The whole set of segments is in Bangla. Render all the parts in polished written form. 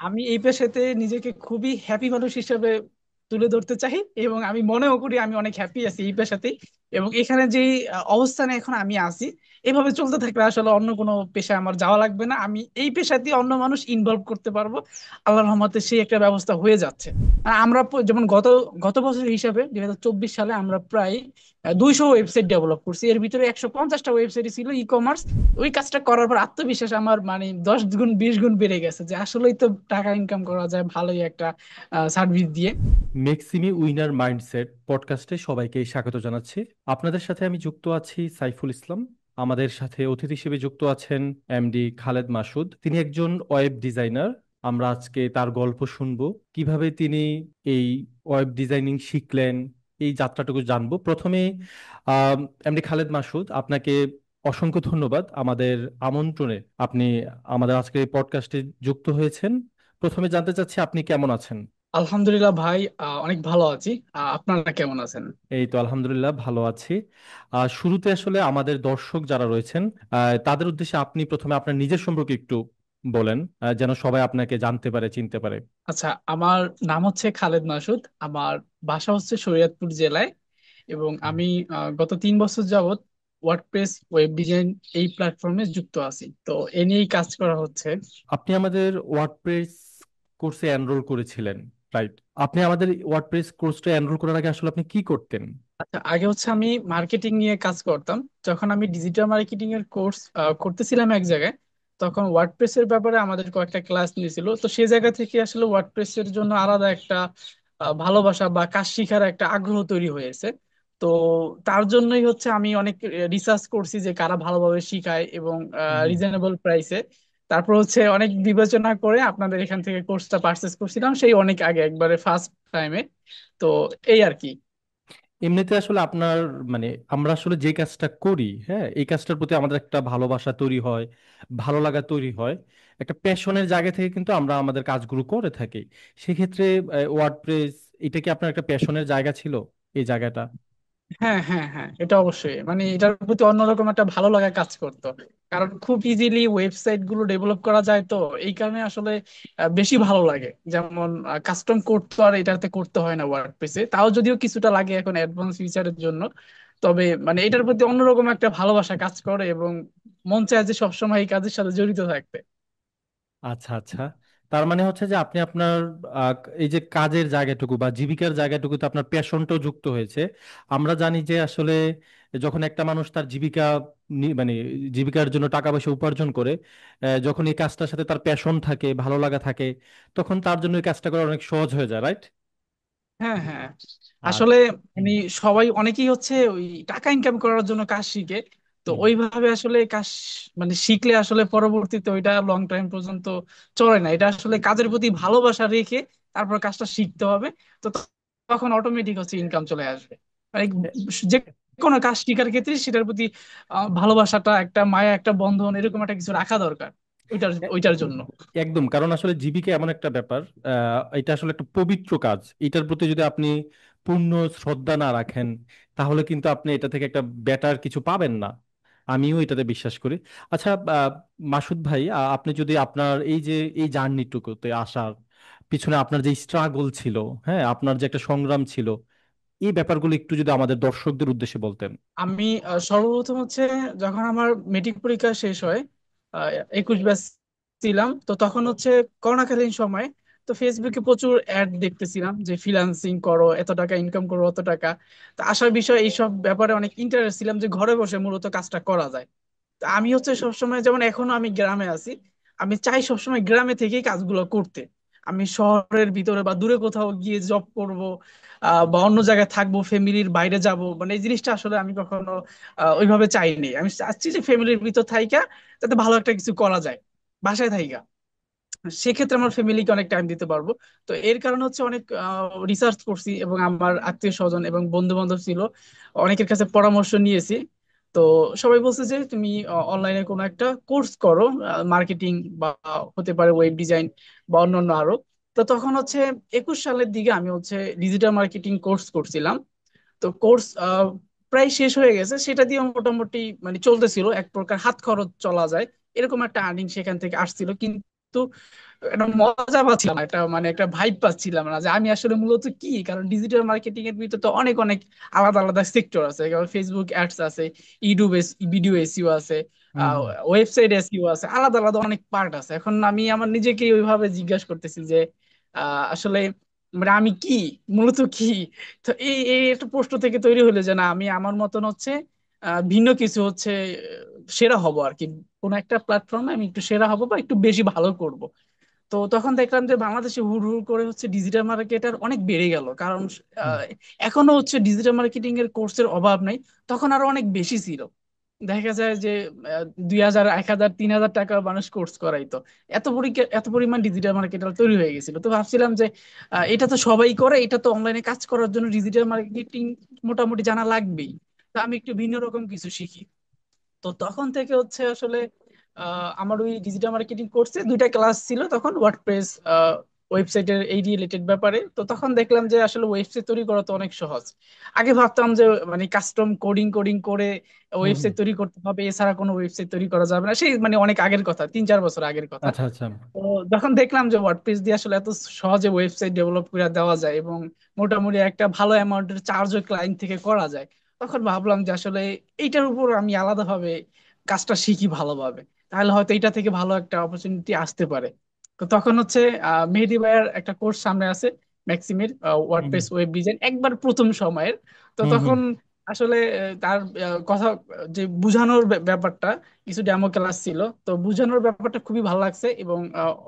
আমি এই পেশাতে নিজেকে খুবই হ্যাপি মানুষ হিসেবে তুলে ধরতে চাই, এবং আমি মনেও করি আমি অনেক হ্যাপি আছি এই পেশাতেই। এবং এখানে যে অবস্থানে এখন আমি আছি, এভাবে চলতে থাকলে আসলে অন্য কোনো পেশায় আমার যাওয়া লাগবে না, আমি এই পেশাতেই অন্য মানুষ ইনভলভ করতে পারবো। আল্লাহর রহমতে সেই একটা ব্যবস্থা হয়ে যাচ্ছে। আর আমরা যেমন গত গত বছর হিসাবে 2024 সালে আমরা প্রায় 200 ওয়েবসাইট ডেভেলপ করছি, এর ভিতরে 150টা ওয়েবসাইট ছিল ই কমার্স। ওই কাজটা করার পর আত্মবিশ্বাস আমার মানে 10 গুণ 20 গুণ বেড়ে গেছে, যে আসলেই তো টাকা ইনকাম করা যায় ভালোই একটা সার্ভিস দিয়ে। মেক্সিমি উইনার মাইন্ডসেট পডকাস্টে সবাইকে স্বাগত জানাচ্ছি। আপনাদের সাথে আমি যুক্ত আছি সাইফুল ইসলাম। আমাদের সাথে অতিথি হিসেবে যুক্ত আছেন এমডি খালেদ মাসুদ। তিনি একজন ওয়েব ডিজাইনার। আমরা আজকে তার গল্প শুনবো, কিভাবে তিনি এই ওয়েব ডিজাইনিং শিখলেন, এই যাত্রাটুকু জানবো। প্রথমে এমডি খালেদ মাসুদ, আপনাকে অসংখ্য ধন্যবাদ আমাদের আমন্ত্রণে আপনি আমাদের আজকের এই পডকাস্টে যুক্ত হয়েছেন। প্রথমে জানতে চাচ্ছি আপনি কেমন আছেন। আলহামদুলিল্লাহ ভাই, অনেক ভালো আছি। আপনারা কেমন আছেন? এই তো আলহামদুলিল্লাহ ভালো আছি। শুরুতে আসলে আমাদের দর্শক যারা রয়েছেন, তাদের উদ্দেশ্যে আপনি প্রথমে আপনার নিজের সম্পর্কে একটু বলেন, যেন সবাই আপনাকে জানতে পারে, চিনতে পারে। আচ্ছা, আমার নাম হচ্ছে খালেদ মাসুদ। আমার বাসা হচ্ছে শরীয়তপুর জেলায়, এবং আমি গত 3 বছর যাবত ওয়ার্ডপ্রেস ওয়েব ডিজাইন এই প্ল্যাটফর্মে যুক্ত আছি, তো এ নিয়েই কাজ করা হচ্ছে। আপনি আমাদের ওয়ার্ডপ্রেস কোর্সে এনরোল করেছিলেন, রাইট? আপনি আমাদের ওয়ার্ডপ্রেস কোর্সটা এনরোল করার আগে আসলে আপনি কি করতেন? আচ্ছা, আগে হচ্ছে আমি মার্কেটিং নিয়ে কাজ করতাম। যখন আমি ডিজিটাল মার্কেটিং এর কোর্স করতেছিলাম এক জায়গায়, তখন ওয়ার্ডপ্রেস এর ব্যাপারে আমাদের কয়েকটা ক্লাস নিয়েছিল, তো সেই জায়গা থেকে আসলে ওয়ার্ডপ্রেস এর জন্য আলাদা একটা ভালোবাসা বা কাজ শিখার একটা আগ্রহ তৈরি হয়েছে। তো তার জন্যই হচ্ছে আমি অনেক রিসার্চ করছি যে কারা ভালোভাবে শিখায় এবং হুম। রিজনেবল প্রাইসে। তারপর হচ্ছে অনেক বিবেচনা করে আপনাদের এখান থেকে কোর্সটা পারচেস করছিলাম, সেই অনেক আগে একবারে ফার্স্ট টাইমে। তো এই আর কি। এমনিতে আসলে আপনার, মানে আমরা আসলে যে কাজটা করি, হ্যাঁ, এই কাজটার প্রতি আমাদের একটা ভালোবাসা তৈরি হয়, ভালো লাগা তৈরি হয়, একটা প্যাশনের জায়গা থেকে কিন্তু আমরা আমাদের কাজগুলো করে থাকি। সেক্ষেত্রে ওয়ার্ডপ্রেস, এটা কি আপনার একটা প্যাশনের জায়গা ছিল, এই জায়গাটা? হ্যাঁ, হ্যাঁ, হ্যাঁ, এটা অবশ্যই, মানে এটার প্রতি অন্যরকম একটা ভালো লাগা কাজ করতো। কারণ খুব ইজিলি ওয়েবসাইট গুলো ডেভেলপ করা যায়, তো এই কারণে আসলে বেশি ভালো লাগে। যেমন কাস্টম কোড তো আর এটাতে করতে হয় না ওয়ার্ডপ্রেসে, তাও যদিও কিছুটা লাগে এখন অ্যাডভান্স ফিচারের জন্য। তবে মানে এটার প্রতি অন্যরকম একটা ভালোবাসা কাজ করে, এবং মন চায় যে সবসময় এই কাজের সাথে জড়িত থাকতে। আচ্ছা আচ্ছা। তার মানে হচ্ছে যে আপনি আপনার আহ, এই যে কাজের জায়গাটুকু বা জীবিকার জায়গাটুকুতে আপনার প্যাশনটাও যুক্ত হয়েছে। আমরা জানি যে আসলে যখন একটা মানুষ তার জীবিকা মানে জীবিকার জন্য টাকা পয়সা উপার্জন করে, যখন এই কাজটার সাথে তার প্যাশন থাকে, ভালো লাগা থাকে, তখন তার জন্য এই কাজটা করা অনেক সহজ হয়ে যায়, রাইট? হ্যাঁ, হ্যাঁ, আর আসলে হুম, মানে সবাই অনেকেই হচ্ছে ওই টাকা ইনকাম করার জন্য কাজ শিখে। তো হুম। ওইভাবে আসলে কাজ মানে শিখলে আসলে পরবর্তীতে ওইটা লং টাইম পর্যন্ত চলে না, এটা আসলে কাজের প্রতি ভালোবাসা রেখে তারপর কাজটা শিখতে হবে। তো তখন অটোমেটিক হচ্ছে ইনকাম চলে আসবে। মানে এ- যে কোনো কাজ শিখার ক্ষেত্রে সেটার প্রতি ভালোবাসাটা, একটা মায়া, একটা বন্ধন, এরকম একটা কিছু রাখা দরকার ওইটার এ- ওইটার জন্য। একদম, কারণ আসলে জীবিকা এমন একটা ব্যাপার, এটা আসলে একটা পবিত্র কাজ। এটার প্রতি যদি আপনি পূর্ণ শ্রদ্ধা না রাখেন, তাহলে কিন্তু আপনি এটা থেকে একটা বেটার কিছু পাবেন না। আমিও এটাতে বিশ্বাস করি। আচ্ছা, মাসুদ ভাই, আপনি যদি আপনার এই যে এই জার্নিটুকুতে আসার পিছনে আপনার যে স্ট্রাগল ছিল, হ্যাঁ, আপনার যে একটা সংগ্রাম ছিল, এই ব্যাপারগুলো একটু যদি আমাদের দর্শকদের উদ্দেশ্যে বলতেন। আমি সর্বপ্রথম হচ্ছে যখন আমার মেট্রিক পরীক্ষা শেষ হয়, আহ, 21 ব্যাচ ছিলাম, তো তখন হচ্ছে করোনাকালীন সময়। তো ফেসবুকে প্রচুর অ্যাড দেখতেছিলাম যে ফ্রিল্যান্সিং করো, এত টাকা ইনকাম করো, অত টাকা। তো আসার বিষয় এইসব ব্যাপারে অনেক ইন্টারেস্ট ছিলাম যে ঘরে বসে মূলত কাজটা করা যায়। তো আমি হচ্ছে সবসময়, যেমন এখনো আমি গ্রামে আছি, আমি চাই সবসময় গ্রামে থেকেই কাজগুলো করতে। আমি শহরের ভিতরে বা দূরে কোথাও গিয়ে জব করব, বা অন্য জায়গায় থাকবো, ফ্যামিলির বাইরে যাব, মানে এই জিনিসটা আসলে আমি কখনো ওইভাবে চাইনি। আমি চাচ্ছি যে ফ্যামিলির ভিতর থাইকা যাতে ভালো একটা কিছু করা যায় বাসায় থাইকা, সেক্ষেত্রে আমার ফ্যামিলিকে অনেক টাইম দিতে পারবো। তো এর কারণে হচ্ছে অনেক রিসার্চ করছি, এবং আমার আত্মীয় স্বজন এবং বন্ধু বান্ধব ছিল, অনেকের কাছে পরামর্শ নিয়েছি। তো সবাই বলছে যে তুমি অনলাইনে কোনো একটা কোর্স করো, মার্কেটিং বা হতে পারে ওয়েব ডিজাইন বা অন্যান্য আরো। তো তখন হচ্ছে 21 সালের দিকে আমি হচ্ছে ডিজিটাল মার্কেটিং কোর্স করছিলাম। তো কোর্স প্রায় শেষ হয়ে গেছে, সেটা দিয়ে মোটামুটি মানে চলতেছিল, এক প্রকার হাত খরচ চলা যায়, এরকম একটা আর্নিং সেখান থেকে আসছিল। কিন্তু একটা মজা পাচ্ছিলাম না, একটা মানে একটা ভাইব পাচ্ছিলাম না যে আমি আসলে মূলত কি। কারণ ডিজিটাল মার্কেটিং এর ভিতরে তো অনেক অনেক আলাদা আলাদা সেক্টর আছে, যেমন ফেসবুক অ্যাডস আছে, ইউটিউব ভিডিও এসইও আছে, হুম হুম ওয়েবসাইট এসইও আছে, আলাদা আলাদা অনেক পার্ট আছে। এখন আমি আমার নিজেকে ওইভাবে জিজ্ঞাসা করতেছি যে আসলে মানে আমি কি, মূলত কি। তো এই এই একটা প্রশ্ন থেকে তৈরি হলো যে না, আমি আমার মতন হচ্ছে ভিন্ন কিছু হচ্ছে সেরা হব আর কি। কোন একটা প্ল্যাটফর্মে আমি একটু সেরা হব বা একটু বেশি ভালো করব। তো তখন দেখলাম যে বাংলাদেশে হুড় হুড় করে হচ্ছে ডিজিটাল মার্কেটার অনেক বেড়ে গেল, কারণ হুম আহ, এখনো হচ্ছে ডিজিটাল মার্কেটিং এর কোর্সের অভাব নেই, তখন আরো অনেক বেশি ছিল। দেখা যায় যে 2,000, 1,000, 3,000 টাকা মানুষ কোর্স করাইতো। এত পরিমাণ ডিজিটাল মার্কেটার তৈরি হয়ে গেছিল। তো ভাবছিলাম যে এটা তো সবাই করে, এটা তো অনলাইনে কাজ করার জন্য ডিজিটাল মার্কেটিং মোটামুটি জানা লাগবেই। তো আমি একটু ভিন্ন রকম কিছু শিখি। তো তখন থেকে হচ্ছে আসলে আমার ওই ডিজিটাল মার্কেটিং কোর্সে দুইটা ক্লাস ছিল তখন, ওয়ার্ডপ্রেস ওয়েবসাইটের এই রিলেটেড ব্যাপারে। তো তখন দেখলাম যে আসলে ওয়েবসাইট তৈরি করা তো অনেক সহজ। আগে ভাবতাম যে মানে কাস্টম কোডিং কোডিং করে হুম হুম। ওয়েবসাইট তৈরি করতে হবে, এছাড়া কোনো ওয়েবসাইট তৈরি করা যাবে না, সেই মানে অনেক আগের কথা, 3-4 বছর আগের কথা। আচ্ছা আচ্ছা। তো যখন দেখলাম যে ওয়ার্ডপ্রেস দিয়ে আসলে এত সহজে ওয়েবসাইট ডেভেলপ করে দেওয়া যায় এবং মোটামুটি একটা ভালো অ্যামাউন্টের চার্জও ক্লায়েন্ট থেকে করা যায়, তখন ভাবলাম যে আসলে এইটার উপর আমি আলাদাভাবে কাজটা শিখি ভালোভাবে, তাহলে হয়তো এটা থেকে ভালো একটা অপরচুনিটি আসতে পারে। তো তখন হচ্ছে মেহেদী ভাইয়ের একটা কোর্স সামনে আছে, ম্যাক্সিমের হুম ওয়ার্ডপ্রেস ওয়েব ডিজাইন, একবার প্রথম সময়ের। তো হুম হুম তখন আসলে তার কথা, যে বুঝানোর ব্যাপারটা, কিছু ডেমো ক্লাস ছিল, তো বুঝানোর ব্যাপারটা খুবই ভালো লাগছে। এবং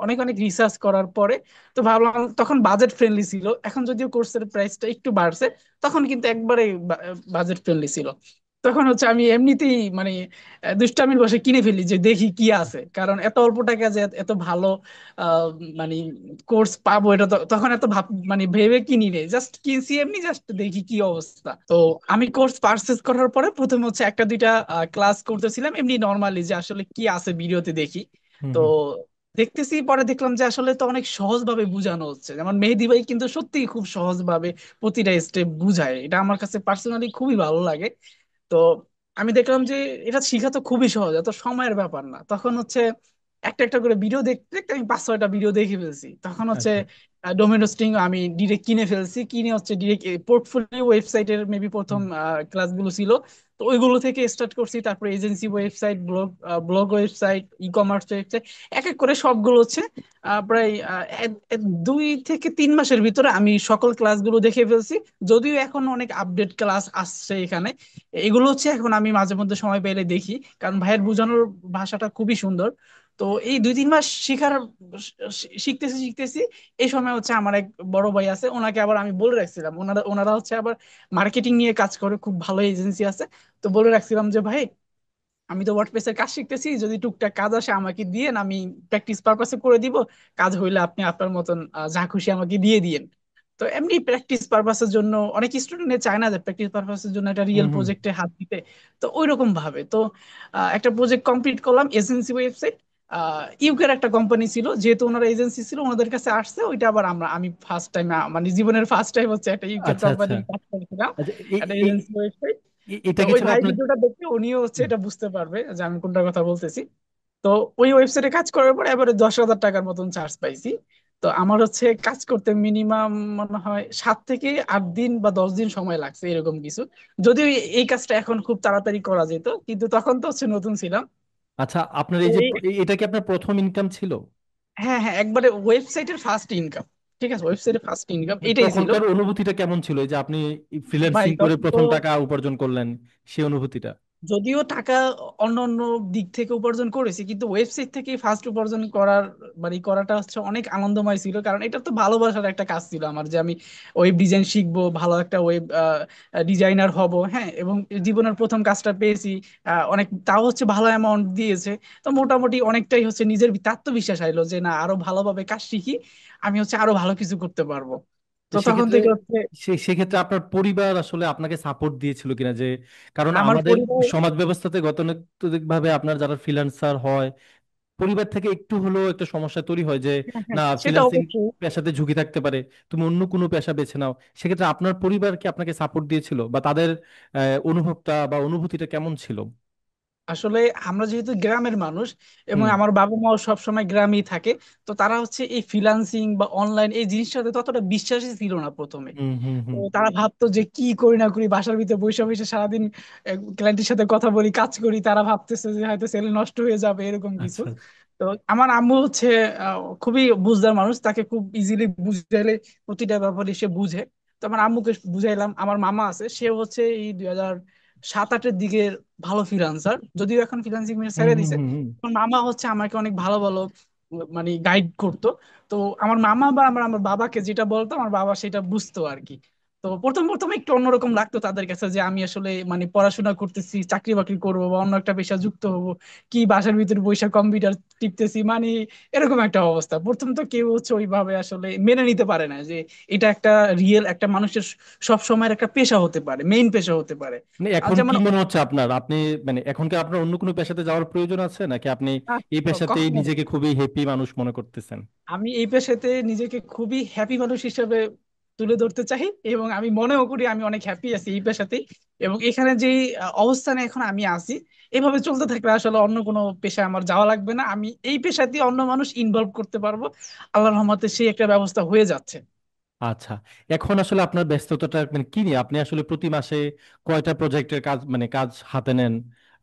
অনেক অনেক রিসার্চ করার পরে তো ভাবলাম, তখন বাজেট ফ্রেন্ডলি ছিল, এখন যদিও কোর্সের প্রাইসটা একটু বাড়ছে, তখন কিন্তু একবারে বাজেট ফ্রেন্ডলি ছিল। তখন হচ্ছে আমি এমনিতেই মানে দুষ্টামির বসে কিনে ফেলি যে দেখি কি আছে, কারণ এত অল্প টাকা যে এত ভালো আহ, মানে কোর্স পাবো, এটা তো তখন এত ভাব মানে ভেবে কিনি নেই, জাস্ট কিনছি এমনি, জাস্ট দেখি কি অবস্থা। তো আমি কোর্স পারচেজ করার পরে প্রথমে হচ্ছে একটা দুইটা ক্লাস করতেছিলাম এমনি নর্মালি, যে আসলে কি আছে ভিডিওতে দেখি। হুম তো হুম। দেখতেছি, পরে দেখলাম যে আসলে তো অনেক সহজ ভাবে বুঝানো হচ্ছে, যেমন মেহেদি ভাই কিন্তু সত্যিই খুব সহজ ভাবে প্রতিটা স্টেপ বুঝায়, এটা আমার কাছে পার্সোনালি খুবই ভালো লাগে। তো আমি দেখলাম যে এটা শিখা তো খুবই সহজ, এত সময়ের ব্যাপার না। তখন হচ্ছে একটা একটা করে ভিডিও দেখতে দেখতে আমি 5-6টা ভিডিও দেখে ফেলছি। তখন হচ্ছে আচ্ছা। ডোমিনোস্টিং আমি ডিরেক্ট কিনে ফেলছি, কিনে হচ্ছে ডিরেক্ট পোর্টফোলিও ওয়েবসাইটের মেবি প্রথম হুম ক্লাসগুলো ছিল, তো ওইগুলো থেকে স্টার্ট করছি। তারপর agency website, blog website, e commerce website, এক এক করে সবগুলো হচ্ছে প্রায় 2 থেকে 3 মাসের ভিতরে আমি সকল ক্লাসগুলো দেখে ফেলছি। যদিও এখন অনেক আপডেট ক্লাস আসছে এখানে, এগুলো হচ্ছে এখন আমি মাঝে মধ্যে সময় পেলে দেখি, কারণ ভাইয়ের বোঝানোর ভাষাটা খুবই সুন্দর। তো এই 2-3 মাস শিখার শিখতেছি শিখতেছি, এই সময় হচ্ছে আমার এক বড় ভাই আছে, ওনাকে আবার আমি বলে রাখছিলাম, ওনারা ওনারা হচ্ছে আবার মার্কেটিং নিয়ে কাজ করে, খুব ভালো এজেন্সি আছে। তো বলে রাখছিলাম যে ভাই, আমি তো ওয়ার্ডপ্রেসের কাজ শিখতেছি, যদি টুকটাক কাজ আসে আমাকে দিয়েন, আমি প্র্যাকটিস পারপাসে করে দিব, কাজ হইলে আপনি আপনার মতন যা খুশি আমাকে দিয়ে দিয়েন। তো এমনি প্র্যাকটিস পারপাসের জন্য অনেক স্টুডেন্ট চায় না যে প্র্যাকটিস পারপাসের জন্য একটা হুম রিয়েল হুম। প্রজেক্টে হাত দিতে। তো ওই রকম ভাবে তো একটা প্রজেক্ট কমপ্লিট করলাম, এজেন্সি ওয়েবসাইট। ইউকের একটা কোম্পানি ছিল, যেহেতু ওনারা এজেন্সি ছিল, ওনাদের কাছে আসছে ওইটা। আবার আমি ফার্স্ট টাইম, মানে জীবনের ফার্স্ট টাইম হচ্ছে একটা ইউকের আচ্ছা আচ্ছা। কোম্পানির কাজ করেছিলাম, আচ্ছা একটা এজেন্সি ওয়েবসাইট। তো এটা কি ওই ছিল ভাই আপনার? ভিডিওটা দেখে উনিও হচ্ছে এটা বুঝতে পারবে যে আমি কোনটার কথা বলতেছি। তো ওই ওয়েবসাইটে কাজ করার পরে এবারে 10,000 টাকার মতন চার্জ পাইছি। তো আমার হচ্ছে কাজ করতে মিনিমাম মনে হয় 7 থেকে 8 দিন বা 10 দিন সময় লাগছে, এরকম কিছু। যদিও এই কাজটা এখন খুব তাড়াতাড়ি করা যেত, কিন্তু তখন তো হচ্ছে নতুন ছিলাম। আচ্ছা, আপনার তো এই যে এই, এটা কি আপনার প্রথম ইনকাম ছিল? হ্যাঁ হ্যাঁ, একবারে ওয়েবসাইটের ফার্স্ট ইনকাম। ঠিক আছে, ওয়েবসাইটের ফার্স্ট ইনকাম এটাই ছিল। তখনকার অনুভূতিটা কেমন ছিল, এই যে আপনি ভাই ফ্রিল্যান্সিং করে তখন তো, প্রথম টাকা উপার্জন করলেন, সেই অনুভূতিটা? যদিও টাকা অন্য অন্য দিক থেকে উপার্জন করেছি, কিন্তু ওয়েবসাইট থেকে ফার্স্ট উপার্জন করার মানে করাটা হচ্ছে অনেক আনন্দময় ছিল, কারণ এটা তো ভালোবাসার একটা কাজ ছিল আমার, যে আমি ওয়েব ডিজাইন শিখবো, ভালো একটা ওয়েব ডিজাইনার হব, হ্যাঁ। এবং জীবনের প্রথম কাজটা পেয়েছি, অনেক, তাও হচ্ছে ভালো অ্যামাউন্ট দিয়েছে। তো মোটামুটি অনেকটাই হচ্ছে নিজের আত্মবিশ্বাস আইলো যে না, আরো ভালোভাবে কাজ শিখি, আমি হচ্ছে আরো ভালো কিছু করতে পারবো। তো তো তখন সেক্ষেত্রে থেকে হচ্ছে সেক্ষেত্রে আপনার পরিবার আসলে আপনাকে সাপোর্ট দিয়েছিল কিনা, যে কারণ আমার আমাদের পরিবার, সমাজ ব্যবস্থাতে গতানুগতিক ভাবে আপনার যারা ফ্রিল্যান্সার হয়, পরিবার থেকে একটু হলেও একটা সমস্যা তৈরি হয় যে হ্যাঁ হ্যাঁ, না, সেটা ফ্রিল্যান্সিং অবশ্যই। পেশাতে ঝুঁকি থাকতে পারে, তুমি অন্য কোনো পেশা বেছে নাও। সেক্ষেত্রে আপনার পরিবার কি আপনাকে সাপোর্ট দিয়েছিল, বা তাদের অনুভবটা বা অনুভূতিটা কেমন ছিল? আসলে আমরা যেহেতু গ্রামের মানুষ এবং হুম আমার বাবা মাও সবসময় গ্রামেই থাকে, তো তারা হচ্ছে এই ফ্রিল্যান্সিং বা অনলাইন এই জিনিসটাতে ততটা বিশ্বাসী ছিল না প্রথমে। হুম হুম তো হুম। তারা ভাবতো যে কি করি না করি, বাসার ভিতরে বসে বসে সারাদিন ক্লায়েন্টের সাথে কথা বলি, কাজ করি, তারা ভাবতেছে যে হয়তো সেল নষ্ট হয়ে যাবে এরকম কিছু। আচ্ছা। তো আমার আম্মু হচ্ছে খুবই বুঝদার মানুষ, তাকে খুব ইজিলি বুঝাইলে প্রতিটা ব্যাপারে সে বুঝে। তো আমার আম্মুকে বুঝাইলাম। আমার মামা আছে, সে হচ্ছে এই 2007-08-এর দিকের ভালো ফ্রিল্যান্সার, যদিও এখন ফ্রিল্যান্সিং হুম ছেড়ে হুম দিছে। হুম হুম। আমার মামা হচ্ছে আমাকে অনেক ভালো ভালো মানে গাইড করতো। তো আমার মামা বা আমার আমার বাবাকে যেটা বলতো আমার বাবা সেটা বুঝতো আর কি। তো প্রথম প্রথম একটু অন্যরকম লাগতো তাদের কাছে যে আমি আসলে মানে পড়াশোনা করতেছি, চাকরি বাকরি করবো বা অন্য একটা পেশা যুক্ত হব, কি বাসার ভিতরে বসে কম্পিউটার টিপতেছি মানে এরকম একটা অবস্থা। প্রথম তো কেউ হচ্ছে ওইভাবে আসলে মেনে নিতে পারে না যে এটা একটা রিয়েল একটা মানুষের সব সময়ের একটা পেশা হতে পারে, মেইন পেশা হতে পারে। মানে আর এখন কি যেমন মনে হচ্ছে আপনার, আপনি মানে এখন কি আপনার অন্য কোনো পেশাতে যাওয়ার প্রয়োজন আছে, নাকি আপনি এই পেশাতেই কখনো না। নিজেকে খুবই হ্যাপি মানুষ মনে করতেছেন? আমি এই পেশাতে নিজেকে খুবই হ্যাপি মানুষ হিসেবে তুলে ধরতে চাই, এবং আমি মনেও করি আমি অনেক হ্যাপি আছি এই পেশাতেই। এবং এখানে যে অবস্থানে এখন আমি আছি, এভাবে চলতে থাকলে আসলে অন্য কোনো পেশায় আমার যাওয়া লাগবে না, আমি এই পেশাতে অন্য মানুষ ইনভলভ করতে পারবো। আল্লাহর রহমতে সেই একটা ব্যবস্থা হয়ে যাচ্ছে। আচ্ছা, এখন আসলে আপনার ব্যস্ততাটা মানে কি নিয়ে? আপনি আসলে প্রতি মাসে কয়টা প্রজেক্টের কাজ মানে কাজ হাতে নেন?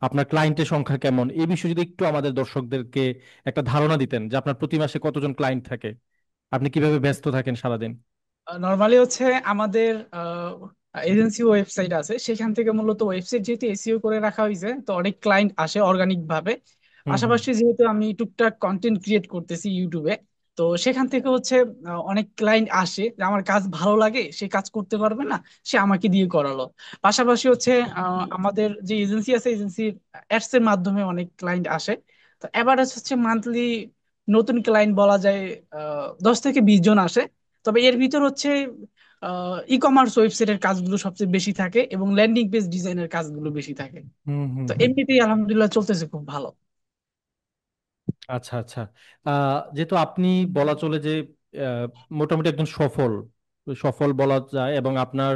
আপনার ক্লায়েন্টের সংখ্যা কেমন? এই বিষয়ে যদি একটু আমাদের দর্শকদেরকে একটা ধারণা দিতেন যে আপনার প্রতি মাসে কতজন ক্লায়েন্ট থাকে, আপনি কিভাবে ব্যস্ত থাকেন সারাদিন। নর্মালি হচ্ছে আমাদের এজেন্সি ওয়েবসাইট আছে, সেখান থেকে মূলত ওয়েবসাইট যেহেতু এসইও করে রাখা হয়েছে, তো অনেক ক্লায়েন্ট আসে অর্গানিক ভাবে। হুম হুম পাশাপাশি যেহেতু আমি টুকটাক কন্টেন্ট ক্রিয়েট করতেছি ইউটিউবে, তো সেখান থেকে হচ্ছে অনেক ক্লায়েন্ট আসে যে আমার কাজ ভালো লাগে, সে কাজ করতে পারবে না, সে আমাকে দিয়ে করালো। পাশাপাশি হচ্ছে আমাদের যে এজেন্সি আছে, এজেন্সির অ্যাডস এর মাধ্যমে অনেক ক্লায়েন্ট আসে। তো এভারেজ হচ্ছে মান্থলি নতুন ক্লায়েন্ট বলা যায় 10 থেকে 20 জন আসে। তবে এর ভিতর হচ্ছে ই কমার্স ওয়েবসাইটের কাজগুলো সবচেয়ে বেশি থাকে এবং ল্যান্ডিং পেজ ডিজাইনের কাজগুলো বেশি থাকে। হুম হুম তো হুম। এমনিতেই আলহামদুলিল্লাহ চলতেছে খুব ভালো। আচ্ছা আচ্ছা। যেহেতু আপনি বলা চলে যে আহ, মোটামুটি একজন সফল সফল বলা যায়, এবং আপনার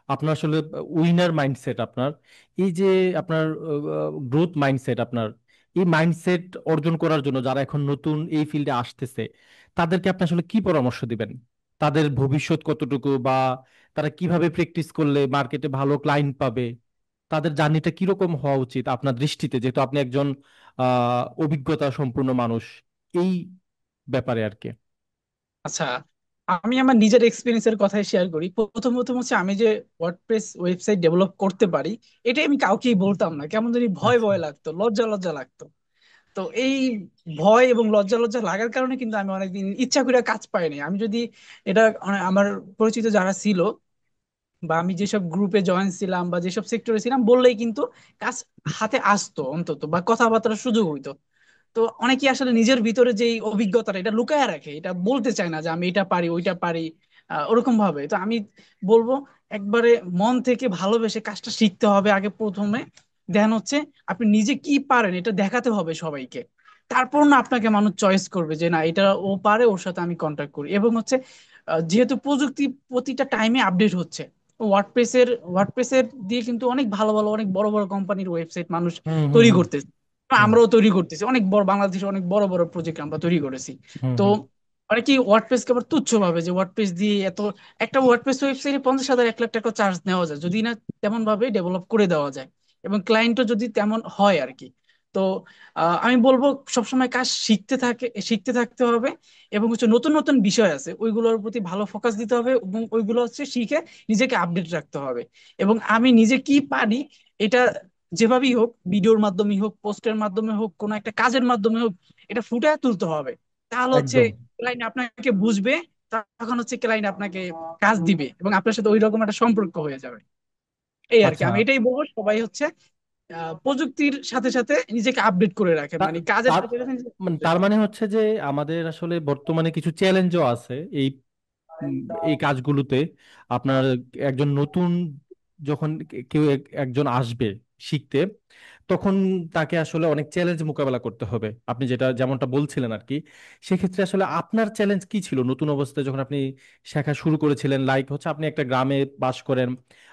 আপনার আসলে উইনার মাইন্ডসেট আপনার, এই যে আপনার গ্রোথ মাইন্ডসেট আপনার, এই মাইন্ডসেট অর্জন করার জন্য যারা এখন নতুন এই ফিল্ডে আসতেছে, তাদেরকে আপনি আসলে কি পরামর্শ দিবেন? তাদের ভবিষ্যৎ কতটুকু, বা তারা কিভাবে প্র্যাকটিস করলে মার্কেটে ভালো ক্লায়েন্ট পাবে, তাদের জার্নিটা কিরকম হওয়া উচিত আপনার দৃষ্টিতে, যেহেতু আপনি একজন অভিজ্ঞতা সম্পূর্ণ মানুষ এই ব্যাপারে আর কি। আচ্ছা, আমি আমার নিজের এক্সপিরিয়েন্সের কথাই শেয়ার করি। প্রথম প্রথম হচ্ছে আমি যে ওয়ার্ডপ্রেস ওয়েবসাইট ডেভেলপ করতে পারি, এটা আমি কাউকেই বলতাম না, কেমন জানি ভয় আচ্ছা। ভয় লাগতো, লজ্জা লজ্জা লাগতো। তো এই ভয় এবং লজ্জা লজ্জা লাগার কারণে কিন্তু আমি অনেকদিন ইচ্ছা করে কাজ পাইনি। আমি যদি এটা আমার পরিচিত যারা ছিল বা আমি যেসব গ্রুপে জয়েন ছিলাম বা যেসব সেক্টরে ছিলাম বললেই কিন্তু কাজ হাতে আসতো অন্তত, বা কথাবার্তার সুযোগ হইতো। তো অনেকেই আসলে নিজের ভিতরে যে এই অভিজ্ঞতাটা এটা লুকায় রাখে, এটা বলতে চায় না যে আমি এটা পারি ওইটা পারি ওরকম ভাবে। তো আমি বলবো একবারে মন থেকে ভালোবেসে কাজটা শিখতে হবে আগে প্রথমে। দেন হচ্ছে আপনি নিজে কি পারেন এটা দেখাতে হবে সবাইকে। তারপর না আপনাকে মানুষ চয়েস করবে যে না এটা ও পারে, ওর সাথে আমি কন্ট্যাক্ট করি। এবং হচ্ছে যেহেতু প্রযুক্তি প্রতিটা টাইমে আপডেট হচ্ছে, ওয়ার্ডপ্রেসের দিয়ে কিন্তু অনেক ভালো ভালো অনেক বড় বড় কোম্পানির ওয়েবসাইট মানুষ হুম হুম তৈরি হুম করতেছে। হুম আমরাও তৈরি করতেছি অনেক বড়, বাংলাদেশে অনেক বড় বড় প্রজেক্ট আমরা তৈরি করেছি। হুম তো হুম। অনেকেই ওয়ার্ডপ্রেসকে আবার তুচ্ছ ভাবে যে ওয়ার্ডপ্রেস দিয়ে এত, একটা ওয়ার্ডপ্রেস ওয়েবসাইটে 50,000 1 লাখ টাকা চার্জ নেওয়া যায় যদি না তেমন ভাবে ডেভেলপ করে দেওয়া যায়, এবং ক্লায়েন্টও যদি তেমন হয় আর কি। তো আমি বলবো সবসময় কাজ শিখতে থাকতে হবে। এবং হচ্ছে নতুন নতুন বিষয় আছে ওইগুলোর প্রতি ভালো ফোকাস দিতে হবে, এবং ওইগুলো হচ্ছে শিখে নিজেকে আপডেট রাখতে হবে। এবং আমি নিজে কি পারি এটা যেভাবেই হোক, ভিডিওর মাধ্যমে হোক, পোস্টের মাধ্যমে হোক, কোনো একটা কাজের মাধ্যমে হোক, এটা ফুটিয়ে তুলতে হবে। তাহলে হচ্ছে একদম। ক্লায়েন্ট আপনাকে বুঝবে, তখন হচ্ছে ক্লায়েন্ট আপনাকে কাজ দিবে এবং আপনার সাথে ওই রকম একটা সম্পর্ক হয়ে যাবে। এই আর কি, আচ্ছা। আমি এটাই বলবো সবাই হচ্ছে প্রযুক্তির সাথে সাথে নিজেকে আপডেট করে রাখে, তা- মানে কাজের তার সাথে সাথে নিজেকে মানে update তার করে। মানে হচ্ছে যে আমাদের আসলে বর্তমানে কিছু চ্যালেঞ্জও আছে এই উম, এই কাজগুলোতে। আপনার একজন নতুন যখন কেউ একজন আসবে শিখতে, তখন তাকে আসলে অনেক চ্যালেঞ্জ মোকাবেলা করতে হবে, আপনি যেটা যেমনটা বলছিলেন আর কি। সেক্ষেত্রে আসলে আপনার চ্যালেঞ্জ কি ছিল নতুন অবস্থায় যখন আপনি শেখা শুরু করেছিলেন? লাইক হচ্ছে আপনি একটা গ্রামে বাস করেন,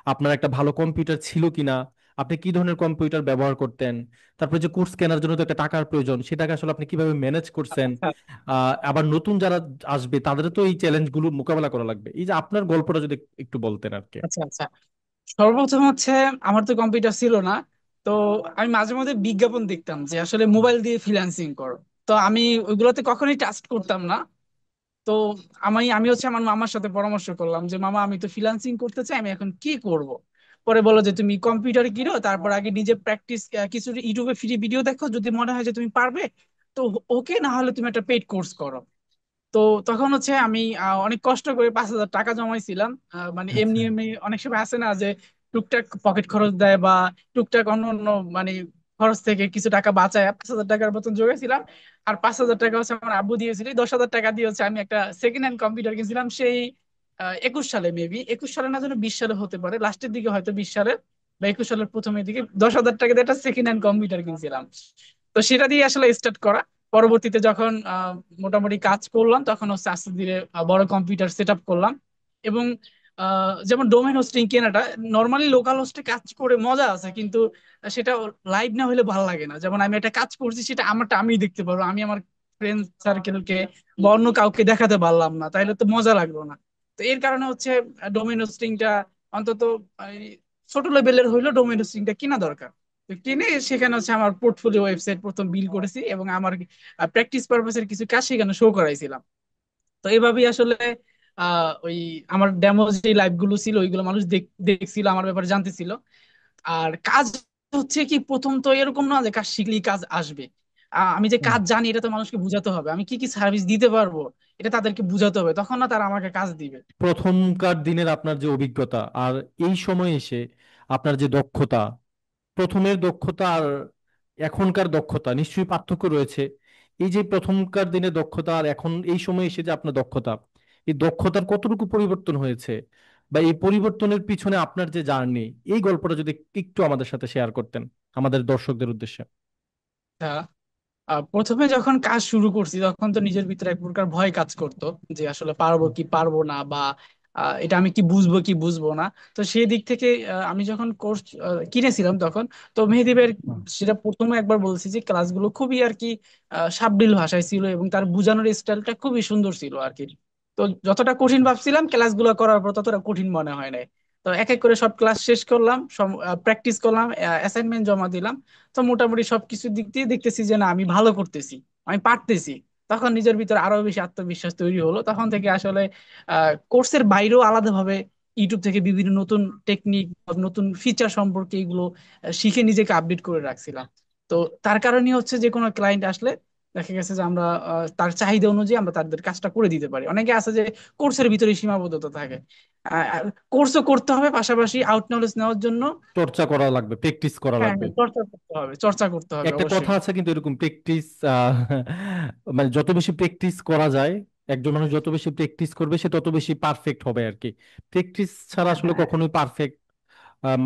আপনার একটা ভালো কম্পিউটার ছিল কিনা, আপনি কি ধরনের কম্পিউটার ব্যবহার করতেন, তারপরে যে কোর্স কেনার জন্য তো একটা টাকার প্রয়োজন, সেটাকে আসলে আপনি কিভাবে ম্যানেজ করছেন। আচ্ছা আবার নতুন যারা আসবে তাদের তো এই চ্যালেঞ্জ গুলো মোকাবেলা করা লাগবে। এই যে আপনার গল্পটা যদি একটু বলতেন আর কি। আচ্ছা আচ্ছা। সর্বপ্রথম হচ্ছে আমার তো কম্পিউটার ছিল না। তো আমি মাঝে মধ্যে বিজ্ঞাপন দেখতাম যে আসলে মোবাইল দিয়ে ফ্রিল্যান্সিং করো। তো আমি ওইগুলোতে কখনোই ট্রাস্ট করতাম না। তো আমি হচ্ছে আমার মামার সাথে পরামর্শ করলাম যে মামা আমি তো ফ্রিল্যান্সিং করতে চাই, আমি এখন কি করব। পরে বললো যে তুমি কম্পিউটার কিনো, তারপর আগে নিজে প্র্যাকটিস, কিছু ইউটিউবে ফ্রি ভিডিও দেখো, যদি মনে হয় যে তুমি পারবে তো ওকে, না হলে তুমি একটা পেইড কোর্স করো। তো তখন হচ্ছে আমি অনেক কষ্ট করে 5,000 টাকা জমাইছিলাম। মানে এমনি আচ্ছা। এমনি অনেক সময় আছে না যে টুকটাক পকেট খরচ দেয় বা টুকটাক অন্য অন্য মানে খরচ থেকে কিছু টাকা বাঁচায় 5,000 টাকার মতন জোগাইছিলাম। আর 5,000 টাকা হচ্ছে আমার আব্বু দিয়েছিল, এই 10,000 টাকা দিয়ে হচ্ছে আমি একটা সেকেন্ড হ্যান্ড কম্পিউটার কিনছিলাম সেই 21 সালে, মেবি 21 সালে না, যেন 20 সালে হতে পারে, লাস্টের দিকে হয়তো 20 সালে বা 21 সালের প্রথমের দিকে 10,000 টাকা দিয়ে একটা সেকেন্ড হ্যান্ড কম্পিউটার কিনছিলাম। তো সেটা দিয়ে আসলে স্টার্ট করা। পরবর্তীতে যখন মোটামুটি কাজ করলাম তখন হচ্ছে আস্তে ধীরে বড় কম্পিউটার সেট আপ করলাম। এবং যেমন ডোমেন হোস্টিং কেনাটা, নর্মালি লোকাল হোস্টে কাজ করে মজা আছে, কিন্তু সেটা লাইভ না হলে ভালো লাগে না। যেমন আমি একটা কাজ করছি, সেটা আমারটা আমি দেখতে পারবো, আমি আমার ফ্রেন্ড সার্কেলকে বা অন্য কাউকে দেখাতে পারলাম না, তাইলে তো মজা লাগলো না। তো এর কারণে হচ্ছে ডোমেন হোস্টিংটা অন্তত এই ছোট লেভেলের হইলেও ডোমেন হোস্টিংটা কিনা দরকার। তো কিনে সেখানে হচ্ছে আমার পোর্টফোলিও ওয়েবসাইট প্রথম বিল্ড করেছি, এবং আমার প্র্যাকটিস পারপাসের কিছু কাজ সেখানে শো করাইছিলাম। তো এইভাবেই আসলে ওই আমার ডেমো যে লাইভ গুলো ছিল ওইগুলো মানুষ দেখছিল, আমার ব্যাপারে জানতেছিল। আর কাজ হচ্ছে কি, প্রথম তো এরকম না যে কাজ শিখলেই কাজ আসবে। আমি যে হুম। কাজ জানি এটা তো মানুষকে বুঝাতে হবে, আমি কি কি সার্ভিস দিতে পারবো এটা তাদেরকে বুঝাতে হবে, তখন না তারা আমাকে কাজ দিবে। প্রথমকার দিনের আপনার যে অভিজ্ঞতা আর এই সময় এসে আপনার যে দক্ষতা, প্রথমের দক্ষতা আর এখনকার দক্ষতা নিশ্চয়ই পার্থক্য রয়েছে। এই যে প্রথমকার দিনে দক্ষতা আর এখন এই সময় এসে যে আপনার দক্ষতা, এই দক্ষতার কতটুকু পরিবর্তন হয়েছে, বা এই পরিবর্তনের পিছনে আপনার যে জার্নি, এই গল্পটা যদি একটু আমাদের সাথে শেয়ার করতেন আমাদের দর্শকদের উদ্দেশ্যে। প্রথমে যখন কাজ শুরু করছি তখন তো নিজের ভিতরে এক প্রকার ভয় কাজ করতো যে আসলে পারবো কি পারবো না, বা এটা আমি কি বুঝবো কি বুঝবো না। তো সেই দিক থেকে আমি যখন কোর্স কিনেছিলাম তখন, তো মেহেদীবের হুম। সেটা প্রথমে একবার বলছি যে ক্লাসগুলো খুবই আর কি সাবলীল ভাষায় ছিল, এবং তার বোঝানোর স্টাইলটা খুবই সুন্দর ছিল আর কি। তো যতটা কঠিন ভাবছিলাম ক্লাসগুলো করার পর ততটা কঠিন মনে হয় নাই। তো এক এক করে সব ক্লাস শেষ করলাম, সব প্র্যাকটিস করলাম, অ্যাসাইনমেন্ট জমা দিলাম। তো মোটামুটি সবকিছু দিক দিয়ে দেখতেছি যে না আমি ভালো করতেছি, আমি পারতেছি। তখন নিজের ভিতরে আরো বেশি আত্মবিশ্বাস তৈরি হলো, তখন থেকে আসলে কোর্সের বাইরেও আলাদাভাবে ইউটিউব থেকে বিভিন্ন নতুন টেকনিক, নতুন ফিচার সম্পর্কে এগুলো শিখে নিজেকে আপডেট করে রাখছিলাম। তো তার কারণে হচ্ছে যে কোনো ক্লায়েন্ট আসলে দেখা গেছে যে আমরা তার চাহিদা অনুযায়ী আমরা তাদের কাজটা করে দিতে পারি। অনেকে আছে যে কোর্সের ভিতরে সীমাবদ্ধতা থাকে, কোর্সও করতে হবে পাশাপাশি আউট নলেজ নেওয়ার জন্য। চর্চা করা লাগবে, প্র্যাকটিস করা হ্যাঁ লাগবে। হ্যাঁ, চর্চা করতে হবে, চর্চা করতে হবে একটা অবশ্যই। কথা আছে কিন্তু এরকম প্র্যাকটিস, মানে যত বেশি প্র্যাকটিস করা যায়, একজন মানুষ যত বেশি প্র্যাকটিস করবে সে তত বেশি পারফেক্ট হবে আর কি। প্র্যাকটিস ছাড়া হ্যাঁ আসলে হ্যাঁ কখনোই পারফেক্ট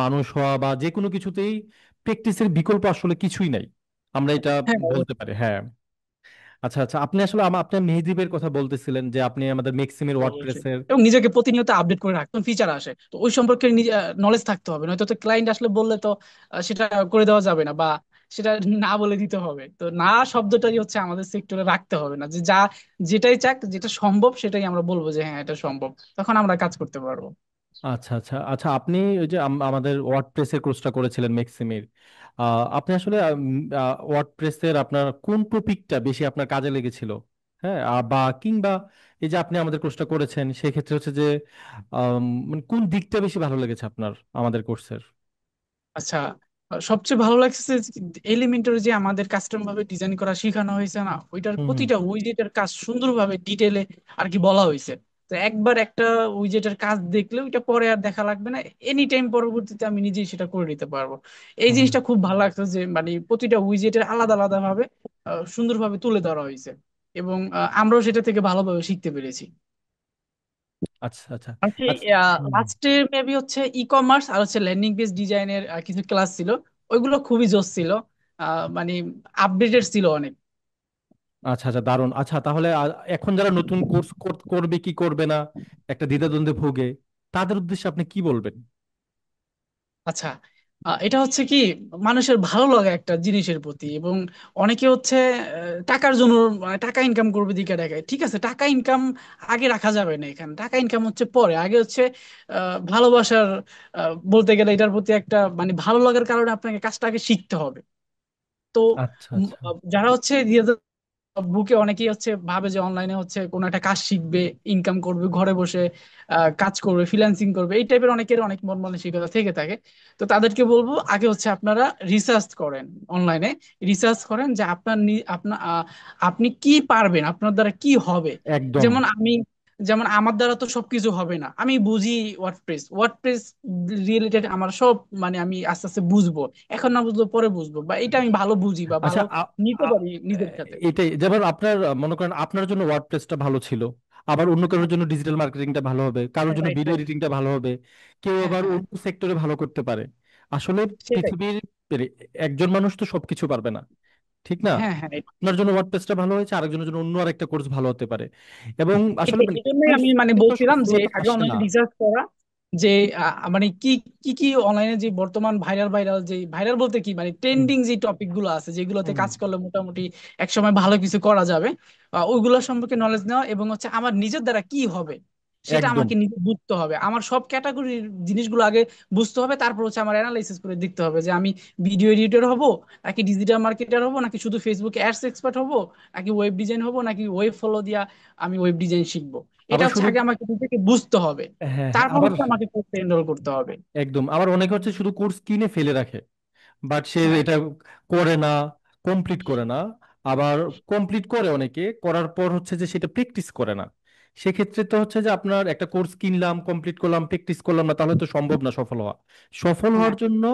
মানুষ হওয়া বা যে কোনো কিছুতেই প্র্যাকটিসের বিকল্প আসলে কিছুই নাই, আমরা এটা হ্যাঁ, বলতে পারি। হ্যাঁ। আচ্ছা আচ্ছা, আপনি আসলে আপনার মেহেদীবের কথা বলতেছিলেন যে আপনি আমাদের মেক্সিমের অবশ্যই। ওয়ার্ডপ্রেসের। এবং নিজেকে প্রতিনিয়ত আপডেট করে রাখতে ফিচার আসে, তো ওই সম্পর্কে নলেজ থাকতে হবে, নয়তো তো ক্লায়েন্ট আসলে বললে তো সেটা করে দেওয়া যাবে না, বা সেটা না বলে দিতে হবে। তো না শব্দটাই হচ্ছে আমাদের সেক্টরে রাখতে হবে না, যে যা যেটাই চাক, যেটা সম্ভব সেটাই আমরা বলবো যে হ্যাঁ এটা সম্ভব, তখন আমরা কাজ করতে পারবো। আচ্ছা আচ্ছা আচ্ছা, আপনি ওই যে আমাদের ওয়ার্ডপ্রেসের কোর্সটা করেছিলেন মেক্সিমের, আপনি আসলে ওয়ার্ডপ্রেসের আপনার কোন টপিকটা বেশি আপনার কাজে লেগেছিল? হ্যাঁ, বা কিংবা এই যে আপনি আমাদের কোর্সটা করেছেন সেক্ষেত্রে হচ্ছে যে মানে কোন দিকটা বেশি ভালো লেগেছে আপনার আমাদের কোর্সের? আচ্ছা, সবচেয়ে ভালো লাগছে এলিমেন্টারি যে আমাদের কাস্টম ভাবে ডিজাইন করা শেখানো হয়েছে না, ওইটার হুম হুম। প্রতিটা উইজেটের কাজ সুন্দরভাবে ডিটেলে আর কি বলা হয়েছে। তো একবার একটা উইজেটের কাজ দেখলে ওইটা পরে আর দেখা লাগবে না, এনি টাইম পরবর্তীতে আমি নিজেই সেটা করে নিতে পারবো। এই হুম। জিনিসটা খুব ভালো লাগছে যে মানে প্রতিটা উইজেটের আলাদা আলাদা ভাবে সুন্দরভাবে তুলে ধরা হয়েছে, এবং আমরাও সেটা থেকে ভালোভাবে শিখতে পেরেছি। আচ্ছা আচ্ছা আচ্ছা, আচ্ছা। হুম। লাস্টে মেবি হচ্ছে ই কমার্স আর হচ্ছে ল্যান্ডিং পেজ ডিজাইনের কিছু ক্লাস ছিল, ওইগুলো খুবই জোস ছিল। মানে আপডেটেড ছিল অনেক। আচ্ছা আচ্ছা, দারুণ। আচ্ছা তাহলে এখন যারা নতুন কোর্স করবে কি করবে না একটা দ্বিধাদ্বন্দ্বে ভোগে, তাদের উদ্দেশ্যে আপনি কি বলবেন? আচ্ছা, এটা হচ্ছে কি, মানুষের ভালো লাগা একটা জিনিসের প্রতি, এবং অনেকে হচ্ছে টাকার জন্য, মানে টাকা ইনকাম করবে দিকে দেখায়। ঠিক আছে, টাকা ইনকাম আগে রাখা যাবে না, এখানে টাকা ইনকাম হচ্ছে পরে, আগে হচ্ছে ভালোবাসার, বলতে গেলে এটার প্রতি একটা মানে ভালো লাগার কারণে আপনাকে কাজটা আগে শিখতে হবে। তো আচ্ছা আচ্ছা। যারা হচ্ছে বুকে অনেকেই হচ্ছে ভাবে যে অনলাইনে হচ্ছে কোনো একটা কাজ শিখবে, ইনকাম করবে, ঘরে বসে কাজ করবে, ফ্রিল্যান্সিং করবে, এই টাইপের অনেকের অনেক মন মানসিকতা থেকে থাকে। তো তাদেরকে বলবো আগে হচ্ছে আপনারা রিসার্চ করেন, অনলাইনে রিসার্চ করেন যে আপনি কি পারবেন, আপনার দ্বারা কি হবে। একদম। যেমন যেমন আমার দ্বারা তো সবকিছু হবে না, আমি বুঝি ওয়ার্ডপ্রেস রিলেটেড আমার সব, মানে আমি আস্তে আস্তে বুঝবো, এখন না বুঝবো পরে বুঝবো, বা এটা আমি ভালো বুঝি বা আচ্ছা ভালো নিতে পারি নিজের সাথে। এটাই যেমন আপনার মনে করেন আপনার জন্য ওয়ার্ডপ্রেসটা ভালো ছিল, আবার অন্য কারোর জন্য ডিজিটাল মার্কেটিংটা ভালো হবে, কারোর জন্য রাইট, ভিডিও রাইট। এডিটিংটা ভালো হবে, কেউ হ্যাঁ, আবার হ্যাঁ, অন্য সেক্টরে ভালো করতে পারে। আসলে সেটাই। পৃথিবীর মানে একজন মানুষ তো সবকিছু পারবে না, ঠিক না? হ্যাঁ, হ্যাঁ, আপনার জন্য ওয়ার্ডপ্রেসটা ভালো হয়েছে, আরেকজনের জন্য অন্য আরেকটা কোর্স ভালো হতে পারে। এবং আসলে এটাই, মানে এই জন্যই কোর্স আমি মানে তো বলছিলাম যে সফলতা আগে আসে না। অনলাইনে রিসার্চ করা, যে মানে কি কি কি অনলাইনে যে বর্তমান ভাইরাল ভাইরাল, যে ভাইরাল বলতে কি মানে হুম ট্রেন্ডিং যে টপিক গুলো আছে, যেগুলোতে হুম। কাজ করলে মোটামুটি একসময় ভালো কিছু করা যাবে, ওইগুলো সম্পর্কে নলেজ নেওয়া, এবং হচ্ছে আমার নিজের দ্বারা কি হবে সেটা একদম। আমাকে নিজে বুঝতে হবে, আমার সব ক্যাটাগরির জিনিসগুলো আগে বুঝতে হবে, তারপর হচ্ছে আমার অ্যানালাইসিস করে দেখতে হবে যে আমি ভিডিও এডিটর হব, নাকি ডিজিটাল মার্কেটার হব, নাকি শুধু ফেসবুক অ্যাডস এক্সপার্ট হব, নাকি ওয়েব ডিজাইন হব, নাকি ওয়েব ফলো দিয়া আমি ওয়েব ডিজাইন শিখবো। এটা আবার হচ্ছে শুধু আগে আমাকে নিজেকে বুঝতে হবে, হ্যাঁ হ্যাঁ তারপর আবার হচ্ছে আমাকে কোর্সে এনরোল করতে হবে। একদম, আবার অনেকে হচ্ছে শুধু কোর্স কিনে ফেলে রাখে, বাট সে হ্যাঁ, এটা করে না, কমপ্লিট করে না। আবার কমপ্লিট করে অনেকে, করার পর হচ্ছে যে সেটা প্র্যাকটিস করে না। সেক্ষেত্রে তো হচ্ছে যে আপনার একটা কোর্স কিনলাম, কমপ্লিট করলাম, প্র্যাকটিস করলাম না, তাহলে তো সম্ভব না সফল হওয়া। সফল হ্যাঁ, হওয়ার জন্য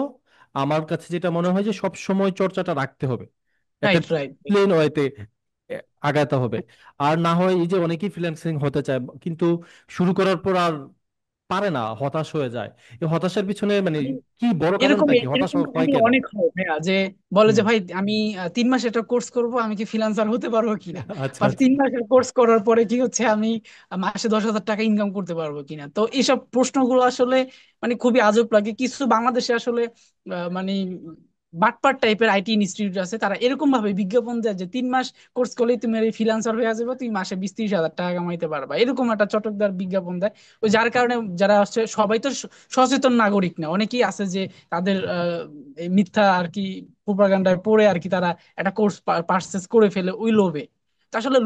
আমার কাছে যেটা মনে হয় যে সব সময় চর্চাটা রাখতে হবে, একটা রাইট, রাইট। প্লেন ওয়েতে আগাতে হবে। আর না হয় এই যে অনেকেই ফ্রিল্যান্সিং হতে চায় কিন্তু শুরু করার পর আর পারে না, হতাশ হয়ে যায়। এই হতাশার পিছনে মানে কি বড় কারণটা কি, হতাশ এরকম হয় কাহিনী কেন? অনেক হয় ভাইয়া, যে বলে হুম। যে ভাই আমি 3 মাস একটা কোর্স করব, আমি কি ফ্রিল্যান্সার হতে পারবো কিনা, আচ্ছা বা আচ্ছা। 3 মাসের কোর্স করার পরে কি হচ্ছে আমি মাসে 10,000 টাকা ইনকাম করতে পারবো কিনা। তো এইসব প্রশ্নগুলো আসলে মানে খুবই আজব লাগে। কিছু বাংলাদেশে আসলে মানে বাটপার টাইপের আইটি ইনস্টিটিউট আছে, তারা এরকম ভাবে বিজ্ঞাপন দেয় যে 3 মাস কোর্স করলেই তুমি এই ফ্রিল্যান্সার হয়ে যাবে, তুমি মাসে 20-30 হাজার টাকা কামাইতে পারবা, এরকম একটা চটকদার বিজ্ঞাপন দেয়। ওই যার কারণে যারা হচ্ছে, সবাই তো সচেতন নাগরিক না, অনেকেই আছে যে তাদের এই মিথ্যা আর কি প্রোপাগান্ডায় পড়ে আর কি তারা একটা কোর্স পারচেস করে ফেলে ওই লোভে। তা আসলে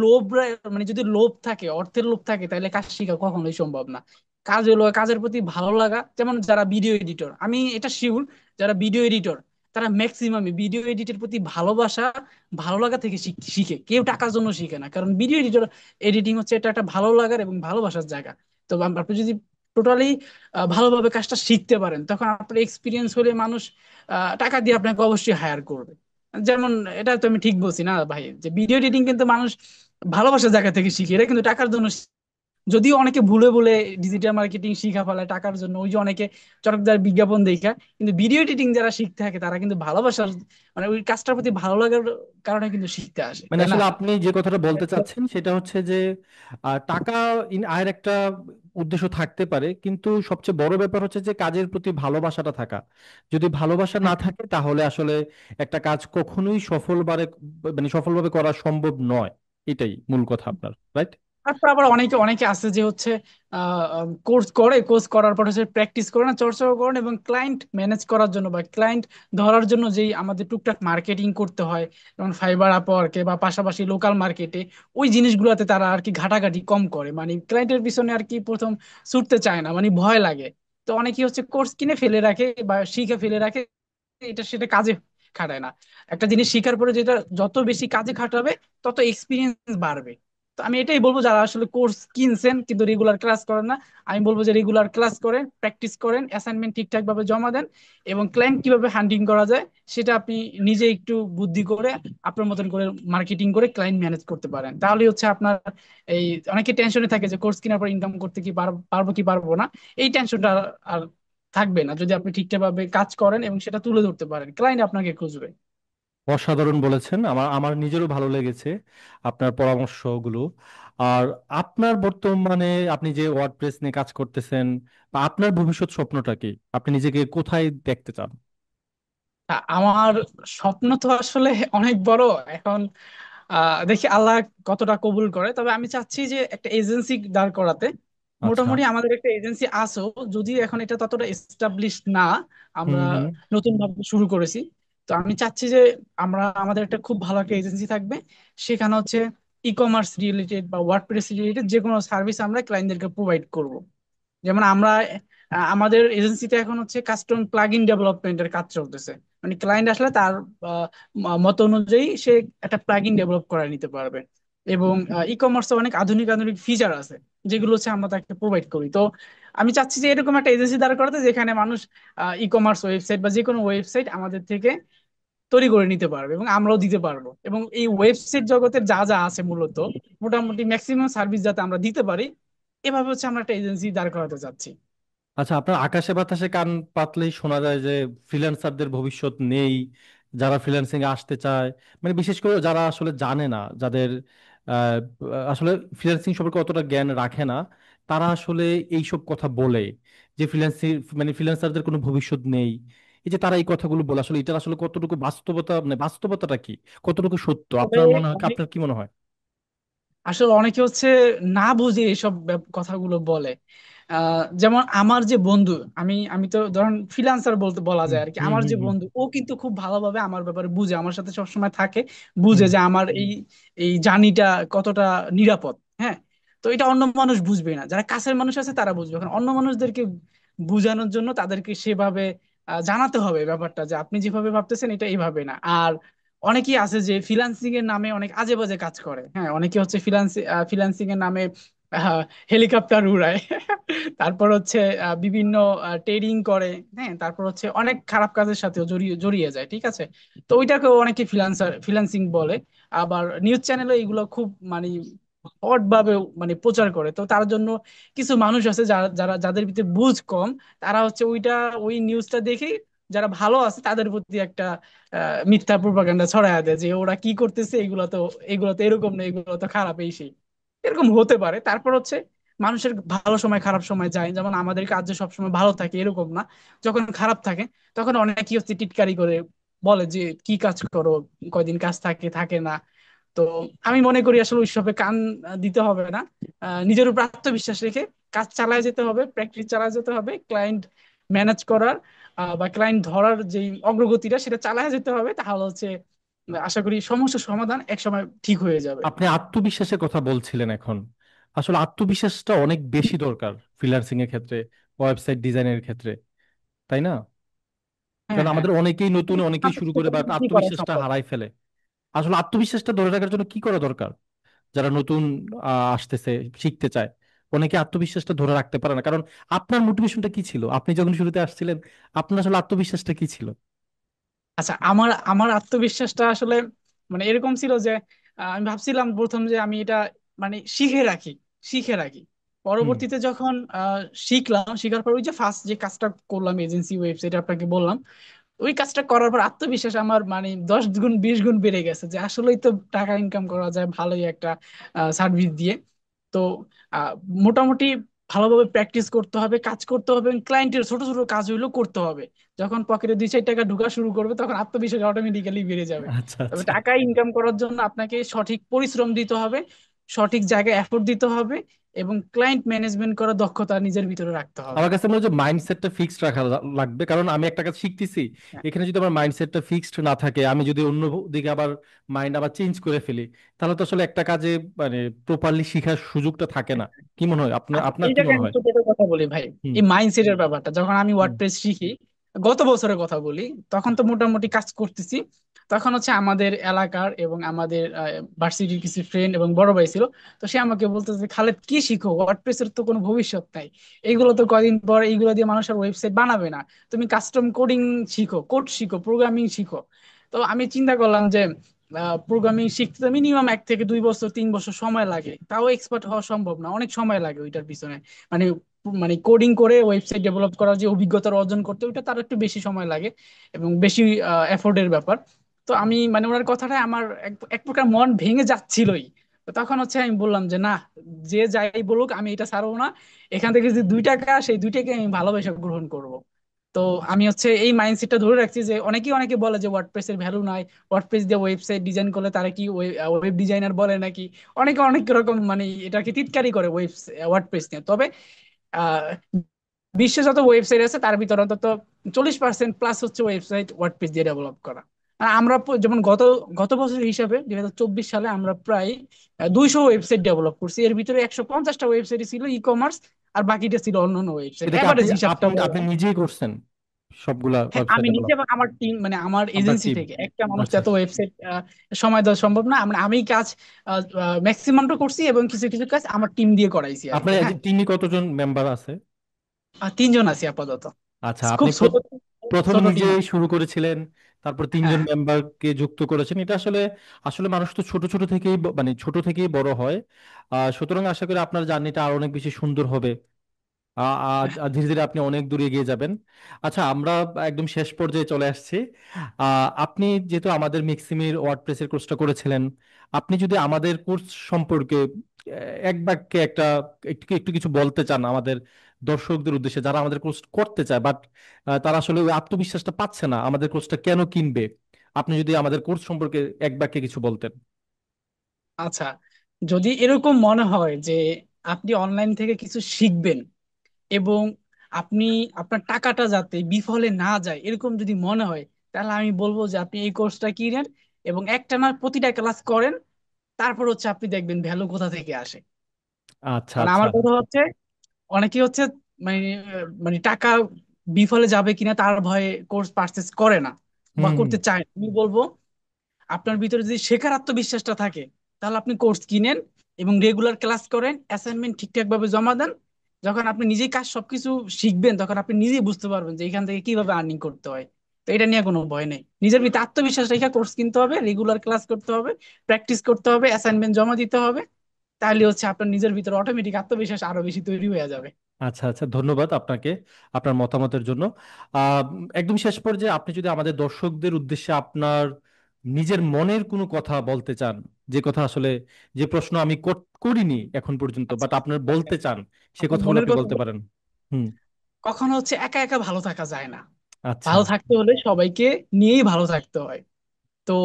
মানে যদি লোভ থাকে, অর্থের লোভ থাকে, তাহলে কাজ শেখা কখনোই সম্ভব না। কাজ হলো কাজের প্রতি ভালো লাগা। যেমন যারা ভিডিও এডিটর, আমি এটা শিওর, যারা ভিডিও এডিটর তারা ম্যাক্সিমামই ভিডিও এডিটের প্রতি ভালোবাসা, ভালো লাগা থেকে শিখে, কেউ টাকার জন্য শিখে না। কারণ ভিডিও এডিটর, এডিটিং হচ্ছে এটা একটা ভালো লাগার এবং ভালোবাসার জায়গা। তো আপনি যদি টোটালি ভালোভাবে কাজটা শিখতে পারেন, তখন আপনার এক্সপিরিয়েন্স হলে মানুষ টাকা দিয়ে আপনাকে অবশ্যই হায়ার করবে। যেমন, এটা তো আমি ঠিক বলছি না ভাই, যে ভিডিও এডিটিং কিন্তু মানুষ ভালোবাসার জায়গা থেকে শিখে, এটা কিন্তু টাকার জন্য যদিও অনেকে ভুলে ভুলে ডিজিটাল মার্কেটিং শিখা ফেলায় টাকার জন্য, ওই যে অনেকে চটকদার বিজ্ঞাপন দেখা, কিন্তু ভিডিও এডিটিং যারা শিখতে থাকে তারা কিন্তু ভালোবাসার, মানে ওই কাজটার প্রতি ভালো লাগার কারণে কিন্তু শিখতে আসে, মানে তাই না? আসলে আপনি যে কথাটা বলতে চাচ্ছেন সেটা হচ্ছে যে টাকা আয়ের একটা উদ্দেশ্য থাকতে পারে, কিন্তু সবচেয়ে বড় ব্যাপার হচ্ছে যে কাজের প্রতি ভালোবাসাটা থাকা। যদি ভালোবাসা না হ্যাঁ, থাকে তাহলে আসলে একটা কাজ কখনোই মানে সফলভাবে করা সম্ভব নয়। এটাই মূল কথা আপনার, রাইট? তারপর আবার অনেকে অনেকে আছে যে হচ্ছে কোর্স করার পর হচ্ছে প্র্যাকটিস করে না, চর্চাও করেন, এবং ক্লায়েন্ট ম্যানেজ করার জন্য বা ক্লায়েন্ট ধরার জন্য যেই আমাদের টুকটাক মার্কেটিং করতে হয়, যেমন ফাইবার আপওয়ার্কে বা পাশাপাশি লোকাল মার্কেটে, ওই জিনিসগুলোতে তারা আর কি ঘাটাঘাটি কম করে, মানে ক্লায়েন্টের পিছনে আর কি প্রথম ছুটতে চায় না, মানে ভয় লাগে। তো অনেকেই হচ্ছে কোর্স কিনে ফেলে রাখে বা শিখে ফেলে রাখে, এটা সেটা কাজে খাটায় না। একটা জিনিস শিখার পরে যেটা যত বেশি কাজে খাটাবে, তত এক্সপিরিয়েন্স বাড়বে। তো আমি এটাই বলবো, যারা আসলে কোর্স কিনছেন কিন্তু রেগুলার ক্লাস করেন না, আমি বলবো যে রেগুলার ক্লাস করেন, প্র্যাকটিস করেন, অ্যাসাইনমেন্ট ঠিকঠাক ভাবে জমা দেন, এবং ক্লায়েন্ট কিভাবে হ্যান্ডলিং করা যায় সেটা আপনি নিজে একটু বুদ্ধি করে আপনার মতন করে মার্কেটিং করে ক্লায়েন্ট ম্যানেজ করতে পারেন। তাহলে হচ্ছে আপনার এই, অনেকে টেনশনে থাকে যে কোর্স কেনার পর ইনকাম করতে কি পারবো কি পারবো না, এই টেনশনটা আর থাকবে না যদি আপনি ঠিকঠাক ভাবে কাজ করেন এবং সেটা তুলে ধরতে পারেন, ক্লায়েন্ট আপনাকে খুঁজবে। অসাধারণ বলেছেন, আমার আমার নিজেরও ভালো লেগেছে আপনার পরামর্শগুলো। আর আপনার বর্তমানে আপনি যে ওয়ার্ডপ্রেস নিয়ে কাজ করতেছেন, বা আপনার ভবিষ্যৎ স্বপ্নটা কি, আপনি নিজেকে কোথায় দেখতে চান? আমার স্বপ্ন তো আসলে অনেক বড় এখন। দেখি আল্লাহ কতটা কবুল করে, তবে আমি চাচ্ছি যে একটা এজেন্সি দাঁড় করাতে। আচ্ছা। মোটামুটি আমাদের একটা এজেন্সি আছে, যদিও এখন এটা ততটা এস্টাবলিশ না। হুম আমরা হুম। নতুন ভাবে শুরু করেছি। তো আমি চাচ্ছি যে আমাদের একটা খুব ভালো একটা এজেন্সি থাকবে। সেখানে হচ্ছে ই কমার্স রিলেটেড বা ওয়ার্ডপ্রেস রিলেটেড যে কোনো সার্ভিস আমরা ক্লায়েন্টদেরকে প্রোভাইড করব। যেমন আমরা আমাদের এজেন্সিতে এখন হচ্ছে কাস্টম প্লাগইন ডেভেলপমেন্টের কাজ চলতেছে। মানে ক্লায়েন্ট আসলে তার মত অনুযায়ী সে একটা প্লাগইন ডেভেলপ করে নিতে পারবে। এবং ই কমার্সে অনেক আধুনিক আধুনিক ফিচার আছে যেগুলো হচ্ছে আমরা তাকে প্রোভাইড করি। তো আমি চাচ্ছি যে এরকম একটা এজেন্সি দাঁড় করাতে, যেখানে মানুষ ই কমার্স ওয়েবসাইট বা যে কোনো ওয়েবসাইট আমাদের থেকে তৈরি করে নিতে পারবে এবং আমরাও দিতে পারবো। এবং এই ওয়েবসাইট জগতের যা যা আছে মূলত মোটামুটি ম্যাক্সিমাম সার্ভিস যাতে আমরা দিতে পারি, এভাবে হচ্ছে আমরা একটা এজেন্সি দাঁড় করাতে চাচ্ছি। আচ্ছা, আপনার আকাশে বাতাসে কান পাতলেই শোনা যায় যে ফ্রিল্যান্সারদের ভবিষ্যৎ নেই, যারা ফ্রিল্যান্সিং এ আসতে চায়, মানে বিশেষ করে যারা আসলে জানে না, যাদের আহ, আসলে ফ্রিল্যান্সিং সম্পর্কে অতটা জ্ঞান রাখে না, তারা আসলে এইসব কথা বলে যে ফ্রিল্যান্সিং, মানে ফ্রিল্যান্সারদের কোনো ভবিষ্যৎ নেই। এই যে তারা এই কথাগুলো বলে, আসলে এটা আসলে কতটুকু বাস্তবতা, মানে বাস্তবতাটা কি, কতটুকু সত্য তবে আপনার মনে হয়, অনেক আপনার কি মনে হয়? আসলে অনেকে হচ্ছে না বুঝে এইসব কথাগুলো বলে। যেমন আমার যে বন্ধু, আমি আমি তো ধরেন ফ্রিল্যান্সার বলতে বলা হুম যায় আর কি। হুম আমার হুম যে হুম বন্ধু ও কিন্তু খুব ভালোভাবে আমার ব্যাপারে বুঝে, আমার সাথে সবসময় থাকে, বুঝে হুম। যে আমার এই এই জার্নিটা কতটা নিরাপদ। হ্যাঁ। তো এটা অন্য মানুষ বুঝবে না, যারা কাছের মানুষ আছে তারা বুঝবে। কারণ অন্য মানুষদেরকে বোঝানোর জন্য তাদেরকে সেভাবে জানাতে হবে ব্যাপারটা, যে আপনি যেভাবে ভাবতেছেন এটা এইভাবে না। আর অনেকেই আছে যে ফ্রিল্যান্সিং এর নামে অনেক আজে বাজে কাজ করে। হ্যাঁ, অনেকে হচ্ছে ফ্রিল্যান্সিং এর নামে হেলিকপ্টার উড়ায়। তারপর হচ্ছে বিভিন্ন ট্রেডিং করে। হ্যাঁ, তারপর হচ্ছে অনেক খারাপ কাজের সাথেও জড়িয়ে জড়িয়ে যায়, ঠিক আছে। তো ওইটাকেও অনেকে ফ্রিল্যান্সিং বলে। আবার নিউজ চ্যানেলে এগুলো খুব মানে হট ভাবে মানে প্রচার করে। তো তার জন্য কিছু মানুষ আছে যারা যারা যাদের ভিতরে বুঝ কম, তারা হচ্ছে ওই নিউজটা দেখে যারা ভালো আছে তাদের প্রতি একটা মিথ্যা প্রপাগান্ডা ছড়ায় দেয় যে ওরা কি করতেছে, এগুলো তো এরকম না, এগুলো তো খারাপ, এই সেই এরকম হতে পারে। তারপর হচ্ছে মানুষের ভালো সময় খারাপ সময় যায়, যেমন আমাদের কাজ যে সবসময় ভালো থাকে এরকম না। যখন খারাপ থাকে তখন অনেকেই হচ্ছে টিটকারি করে বলে যে কি কাজ করো, কয়দিন কাজ থাকে থাকে না। তো আমি মনে করি আসলে ওইসবে কান দিতে হবে না। নিজের উপর আত্মবিশ্বাস রেখে কাজ চালায় যেতে হবে, প্র্যাকটিস চালায় যেতে হবে, ক্লায়েন্ট ম্যানেজ করার বা ক্লায়েন্ট ধরার যে অগ্রগতিটা সেটা চালায় যেতে হবে। তাহলে হচ্ছে আশা করি সমস্যার সমাধান একসময় ঠিক হয়ে যাবে। আপনি আত্মবিশ্বাসের কথা বলছিলেন এখন, আসলে আত্মবিশ্বাসটা অনেক বেশি দরকার ফ্রিল্যান্সিং এর ক্ষেত্রে, ওয়েবসাইট ডিজাইনের ক্ষেত্রে, তাই না? হ্যাঁ, কারণ হ্যাঁ। আমাদের অনেকেই নতুন, অনেকেই শুরু করে বাট কি করা আত্মবিশ্বাসটা সম্ভব? হারাই ফেলে। আসলে আত্মবিশ্বাসটা ধরে রাখার জন্য কি করা দরকার? যারা নতুন আসতেছে, শিখতে চায়, অনেকে আত্মবিশ্বাসটা ধরে রাখতে পারে না। কারণ আপনার মোটিভেশনটা কি ছিল আপনি যখন শুরুতে আসছিলেন? আপনার আসলে আত্মবিশ্বাসটা কি ছিল? আচ্ছা, আমার আমার আত্মবিশ্বাসটা আসলে মানে এরকম ছিল যে আমি ভাবছিলাম প্রথম যে আমি এটা মানে শিখে রাখি। হুম। পরবর্তীতে যখন শিখলাম, শিখার পর ওই যে ফার্স্ট যে কাজটা করলাম এজেন্সি ওয়েবসাইট আপনাকে বললাম, ওই কাজটা করার পর আত্মবিশ্বাস আমার মানে 10 গুণ 20 গুণ বেড়ে গেছে, যে আসলেই তো টাকা ইনকাম করা যায় ভালোই একটা সার্ভিস দিয়ে। তো আহ, মোটামুটি ভালোভাবে প্র্যাকটিস করতে হবে, কাজ করতে হবে, এবং ক্লায়েন্টের ছোট ছোট কাজ হইলেও করতে হবে। যখন পকেটে 2-4 টাকা ঢোকা শুরু করবে তখন আত্মবিশ্বাস অটোমেটিক্যালি বেড়ে যাবে। আচ্ছা তবে আচ্ছা। টাকা ইনকাম করার জন্য আপনাকে সঠিক পরিশ্রম দিতে হবে, সঠিক জায়গায় এফোর্ট দিতে হবে, এবং ক্লায়েন্ট ম্যানেজমেন্ট করার দক্ষতা নিজের ভিতরে রাখতে হবে। আমার কাছে মনে হয় যে মাইন্ডসেটটা ফিক্সড রাখা লাগবে, কারণ আমি একটা কাজ শিখতেছি, হ্যাঁ। এখানে যদি আমার মাইন্ডসেটটা ফিক্সড না থাকে, আমি যদি অন্য দিকে আবার মাইন্ড আবার চেঞ্জ করে ফেলি, তাহলে তো আসলে একটা কাজে মানে প্রপারলি শেখার সুযোগটা থাকে না। কি মনে হয় আপনার, আচ্ছা, আপনার এই কি জায়গায় মনে আমি হয়? ছোট একটা কথা বলি ভাই। হুম এই মাইন্ডসেটের ব্যাপারটা, যখন আমি হুম ওয়ার্ডপ্রেস শিখি, গত বছরের কথা বলি, তখন তো মোটামুটি কাজ করতেছি। তখন হচ্ছে আমাদের এলাকার এবং আমাদের ভার্সিটির কিছু ফ্রেন্ড এবং বড় ভাই ছিল। তো সে আমাকে বলতেছে, খালেদ কি শিখো, ওয়ার্ডপ্রেসের তো কোনো ভবিষ্যৎ নাই, এইগুলো তো কয়দিন পর এইগুলো দিয়ে মানুষ আর ওয়েবসাইট বানাবে না। তুমি কাস্টম কোডিং শিখো, কোড শিখো, প্রোগ্রামিং শিখো। তো আমি চিন্তা করলাম যে প্রোগ্রামিং শিখতে তো মিনিমাম 1 থেকে 2 বছর 3 বছর সময় লাগে, তাও এক্সপার্ট হওয়া সম্ভব না, অনেক সময় লাগে ওইটার পিছনে। মানে মানে কোডিং করে ওয়েবসাইট ডেভেলপ করার যে অভিজ্ঞতা অর্জন করতে, ওইটা তার একটু বেশি সময় লাগে এবং বেশি এফোর্টের ব্যাপার। তো আমি মানে ওনার কথাটা আমার এক প্রকার মন ভেঙে যাচ্ছিলই। তো তখন হচ্ছে আমি বললাম যে না, যে যাই বলুক আমি এটা ছাড়বো না। এখান থেকে যে 2 টাকা, সেই 2 টাকা আমি ভালোবেসে গ্রহণ করব। তো আমি হচ্ছে এই মাইন্ডসেটটা ধরে রাখছি যে অনেকে অনেকে বলে যে ওয়ার্ডপ্রেস এর ভ্যালু নাই, ওয়ার্ডপ্রেস অনেকে অনেকে বলে যে ওয়ার্ডপ্রেস এর ভ্যালু নাই, ওয়ার্ডপ্রেস দিয়ে ওয়েবসাইট ডিজাইন করলে তারা কি ওয়েব ডিজাইনার বলে নাকি, অনেকে অনেক রকম মানে এটাকে টিটকারি করে ওয়ার্ডপ্রেস নিয়ে। তবে আহ বিশ্বে যত ওয়েবসাইট আছে তার ভিতরে অন্তত 40% প্লাস হচ্ছে ওয়েবসাইট ওয়ার্ডপ্রেস দিয়ে ডেভেলপ করা। আর আমরা যেমন গত গত বছর হিসাবে 2024 সালে আমরা প্রায় 200 ওয়েবসাইট ডেভেলপ করছি। এর ভিতরে 150টা ওয়েবসাইট ছিল ই কমার্স, আর বাকিটা ছিল অন্যান্য ওয়েবসাইট, এটা কি আপনি এভারেজ হিসাবটা আপনি বলা আপনি যায়। নিজেই করছেন সবগুলা হ্যাঁ, ওয়েবসাইট আমি নিজে ডেভেলপ? এবং আমার টিম, মানে আমার আপনার এজেন্সি টিম? থেকে একটা মানুষ তো আচ্ছা এত আচ্ছা। ওয়েবসাইট সময় দেওয়া সম্ভব না, মানে আমি কাজ ম্যাক্সিমামটা করছি এবং কিছু কিছু কাজ আমার টিম দিয়ে করাইছি আর আপনার কি। এই যে হ্যাঁ, টিমে কতজন মেম্বার আছে? 3 জন আছি আপাতত। আচ্ছা, খুব আপনি ছোট প্রথমে ছোট টিম। নিজে শুরু করেছিলেন, তারপর তিনজন হ্যাঁ, মেম্বারকে যুক্ত করেছেন। এটা আসলে আসলে মানুষ তো ছোট ছোট থেকেই মানে ছোট থেকেই বড় হয়। সুতরাং আশা করি আপনার জার্নিটা আরো অনেক বেশি সুন্দর হবে। ধীরে ধীরে আপনি অনেক দূরে এগিয়ে যাবেন। আচ্ছা, আমরা একদম শেষ পর্যায়ে চলে আসছি। আপনি যেহেতু আমাদের মিক্সিমির ওয়ার্ডপ্রেসের কোর্সটা করেছিলেন, আপনি যদি আমাদের কোর্স সম্পর্কে এক বাক্যে একটু একটু কিছু বলতে চান আমাদের দর্শকদের উদ্দেশ্যে, যারা আমাদের কোর্স করতে চায় বাট তারা আসলে ওই আত্মবিশ্বাসটা পাচ্ছে না আমাদের কোর্সটা কেন কিনবে, আপনি যদি আমাদের কোর্স সম্পর্কে এক বাক্যে কিছু বলতেন। আচ্ছা, যদি এরকম মনে হয় যে আপনি অনলাইন থেকে কিছু শিখবেন এবং আপনি আপনার টাকাটা যাতে বিফলে না যায় এরকম যদি মনে হয়, তাহলে আমি বলবো যে আপনি এই কোর্সটা কিনেন এবং একটানা প্রতিটা ক্লাস করেন। তারপর হচ্ছে আপনি দেখবেন ভ্যালু কোথা থেকে আসে। আচ্ছা কারণ আচ্ছা। আমার কথা হচ্ছে অনেকে হচ্ছে মানে মানে টাকা বিফলে যাবে কিনা তার ভয়ে কোর্স পারচেস করে না বা হুম হুম। করতে চায় না। আমি বলবো আপনার ভিতরে যদি শেখার আত্মবিশ্বাসটা থাকে তাহলে আপনি কোর্স কিনেন এবং রেগুলার ক্লাস করেন, অ্যাসাইনমেন্ট ঠিকঠাক ভাবে জমা দেন। যখন আপনি নিজেই কাজ সবকিছু শিখবেন তখন আপনি নিজেই বুঝতে পারবেন যে এখান থেকে কিভাবে আর্নিং করতে হয়। তো এটা নিয়ে কোনো ভয় নেই, নিজের ভিতরে আত্মবিশ্বাস রেখে কোর্স কিনতে হবে, রেগুলার ক্লাস করতে হবে, প্র্যাকটিস করতে হবে, অ্যাসাইনমেন্ট জমা দিতে হবে। তাহলে হচ্ছে আপনার নিজের ভিতরে অটোমেটিক আত্মবিশ্বাস আরো বেশি তৈরি হয়ে যাবে। আচ্ছা আচ্ছা, ধন্যবাদ আপনাকে আপনার মতামতের জন্য। একদম শেষ পর্যায়ে আপনি যদি আমাদের দর্শকদের উদ্দেশ্যে আপনার নিজের মনের কোনো কথা বলতে চান, যে কথা আসলে, যে প্রশ্ন আমি করিনি এখন পর্যন্ত বাট আচ্ছা, আপনার আচ্ছা, বলতে চান, সে আপনার কথাগুলো মনের আপনি কথা বলতে পারেন। হুম। কখনো হচ্ছে একা একা ভালো থাকা যায় না। আচ্ছা। ভালো থাকতে হলে সবাইকে নিয়েই ভালো থাকতে হয়। তো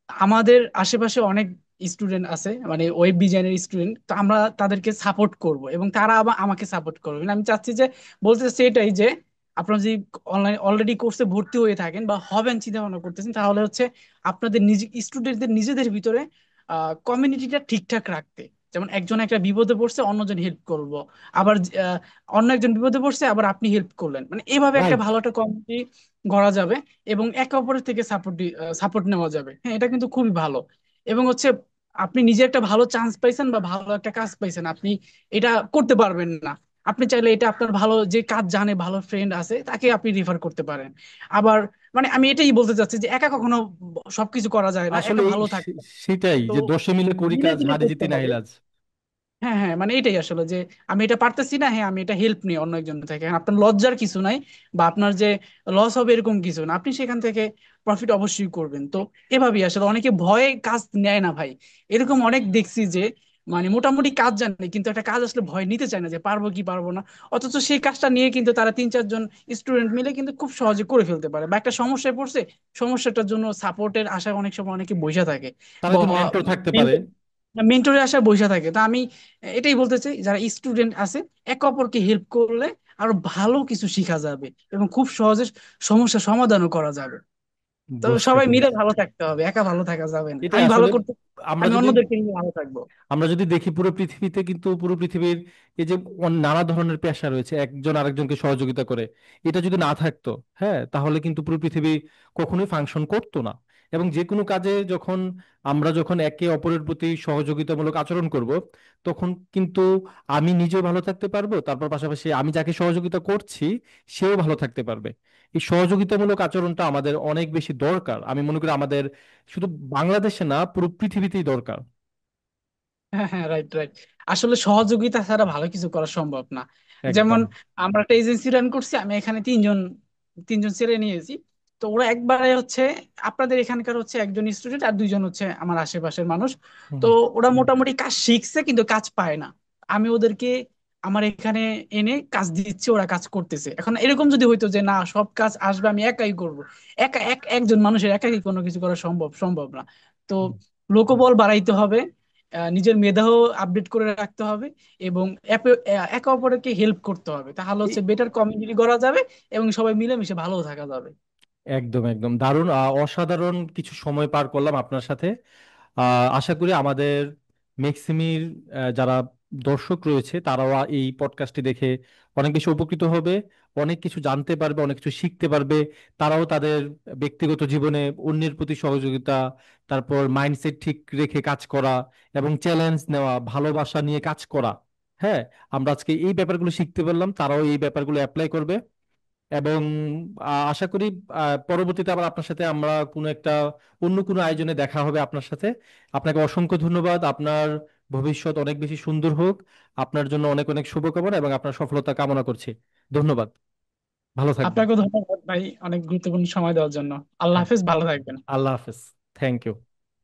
আমাদের আশেপাশে অনেক স্টুডেন্ট আছে, মানে ওয়েব ডিজাইনের স্টুডেন্ট, তো আমরা তাদেরকে সাপোর্ট করব এবং তারা আবার আমাকে সাপোর্ট করবে। মানে আমি চাচ্ছি যে, বলতে চাচ্ছি এটাই যে আপনারা যদি অনলাইন অলরেডি কোর্সে ভর্তি হয়ে থাকেন বা হবেন চিন্তা ভাবনা করতেছেন, তাহলে হচ্ছে আপনাদের নিজ স্টুডেন্টদের নিজেদের ভিতরে কমিউনিটিটা ঠিকঠাক রাখতে, যেমন একজন একটা বিপদে পড়ছে অন্যজন হেল্প করব, আবার আহ, অন্য একজন বিপদে পড়ছে আবার আপনি হেল্প করলেন, মানে এভাবে একটা রাইট। ভালো একটা কমিউনিটি গড়া যাবে এবং একে অপরের থেকে সাপোর্ট নেওয়া যাবে। হ্যাঁ, এটা কিন্তু খুবই ভালো। এবং হচ্ছে আপনি নিজে একটা ভালো চান্স পাইছেন বা ভালো একটা কাজ পাইছেন, আপনি এটা করতে পারবেন না, আপনি চাইলে এটা আপনার ভালো যে কাজ জানে ভালো ফ্রেন্ড আছে তাকে আপনি রিফার করতে পারেন। আবার মানে আমি এটাই বলতে চাচ্ছি যে একা কখনো সবকিছু করা যায় না, আসলে একা ভালো থাকতে হয়। সেটাই তো যে দশে মিলে করি মিলে কাজ, মিলে হারি করতে জিতি হবে। নাহিলাজ। হ্যাঁ, হ্যাঁ, মানে এটাই আসলে যে আমি এটা পারতেছি না, হ্যাঁ আমি এটা হেল্প নিই অন্য একজন থেকে। হ্যাঁ, আপনার লজ্জার কিছু নাই বা আপনার যে লস হবে এরকম কিছু না, আপনি সেখান থেকে প্রফিট অবশ্যই করবেন। তো এভাবেই আসলে অনেকে ভয়ে কাজ নেয় না ভাই। এরকম অনেক দেখছি যে মানে মোটামুটি কাজ জানে কিন্তু একটা কাজ আসলে ভয় নিতে চায় না যে পারবো কি পারবো না, অথচ সেই কাজটা নিয়ে কিন্তু তারা 3-4 জন স্টুডেন্ট মিলে কিন্তু খুব সহজে করে ফেলতে পারে। বা একটা সমস্যায় পড়ছে, সমস্যাটার জন্য সাপোর্টের আশায় অনেক সময় অনেকে বসে থাকে তারা বা তো মেন্টর থাকতে পারে। মেন্টরের আশায় বসে থাকে। তা আমি এটাই বলতে চাই, যারা স্টুডেন্ট আছে একে অপরকে হেল্প করলে আরো ভালো কিছু শিখা যাবে এবং খুব সহজে সমস্যা সমাধানও করা যাবে। তো বুঝতে সবাই মিলে পেরেছি। ভালো থাকতে হবে, একা ভালো থাকা যাবে না। এটা আমি ভালো আসলে করতে, আমরা আমি যদি অন্যদেরকে নিয়ে ভালো থাকবো। আমরা যদি দেখি পুরো পৃথিবীতে, কিন্তু পুরো পৃথিবীর এই যে নানা ধরনের পেশা রয়েছে, একজন আরেকজনকে সহযোগিতা করে, এটা যদি না থাকতো, হ্যাঁ, তাহলে কিন্তু পুরো পৃথিবী কখনোই ফাংশন করতো না। এবং যে কোনো কাজে যখন একে অপরের প্রতি সহযোগিতামূলক আচরণ করব, তখন কিন্তু আমি নিজেও ভালো থাকতে পারবো, তারপর পাশাপাশি আমি যাকে সহযোগিতা করছি সেও ভালো থাকতে পারবে। এই সহযোগিতামূলক আচরণটা আমাদের অনেক বেশি দরকার, আমি মনে করি আমাদের শুধু বাংলাদেশে না, পুরো পৃথিবীতেই দরকার। হ্যাঁ, হ্যাঁ, রাইট, রাইট। আসলে সহযোগিতা ছাড়া ভালো কিছু করা সম্ভব না। যেমন একদম। আমরা একটা এজেন্সি রান করছি, আমি এখানে তিনজন তিনজন ছেলে নিয়েছি। তো ওরা একবারে হচ্ছে আপনাদের এখানকার হচ্ছে একজন স্টুডেন্ট আর 2জন হচ্ছে আমার আশেপাশের মানুষ। হুম তো ওরা মোটামুটি কাজ শিখছে কিন্তু কাজ পায় না। আমি ওদেরকে আমার এখানে এনে কাজ দিচ্ছে, ওরা কাজ করতেছে। এখন এরকম যদি হইতো যে না, সব কাজ আসবে আমি একাই করব, একজন মানুষের একাই কোনো কিছু করা সম্ভব সম্ভব না। তো লোকবল বাড়াইতে হবে, নিজের মেধাও আপডেট করে রাখতে হবে, এবং একে অপরকে হেল্প করতে হবে, তাহলে হচ্ছে এই বেটার কমিউনিটি করা যাবে এবং সবাই মিলেমিশে ভালো থাকা যাবে। একদম একদম দারুণ, অসাধারণ কিছু সময় পার করলাম আপনার সাথে। আশা করি আমাদের মেক্সিমির যারা দর্শক রয়েছে তারাও এই পডকাস্টটি দেখে অনেক বেশি উপকৃত হবে, অনেক কিছু জানতে পারবে, অনেক কিছু শিখতে পারবে। তারাও তাদের ব্যক্তিগত জীবনে অন্যের প্রতি সহযোগিতা, তারপর মাইন্ডসেট ঠিক রেখে কাজ করা এবং চ্যালেঞ্জ নেওয়া, ভালোবাসা নিয়ে কাজ করা। হ্যাঁ, আমরা আজকে এই ব্যাপারগুলো শিখতে পারলাম, তারাও এই ব্যাপারগুলো অ্যাপ্লাই করবে। এবং আশা করি পরবর্তীতে আবার আপনার সাথে আমরা কোনো একটা অন্য কোনো আয়োজনে দেখা হবে আপনার সাথে। আপনাকে অসংখ্য ধন্যবাদ। আপনার ভবিষ্যৎ অনেক বেশি সুন্দর হোক। আপনার জন্য অনেক অনেক শুভকামনা এবং আপনার সফলতা কামনা করছি। ধন্যবাদ। ভালো থাকবেন। আপনাকেও ধন্যবাদ ভাই, অনেক গুরুত্বপূর্ণ সময় দেওয়ার জন্য। আল্লাহ হ্যাঁ, হাফেজ, ভালো থাকবেন। আল্লাহ হাফেজ। Thank you.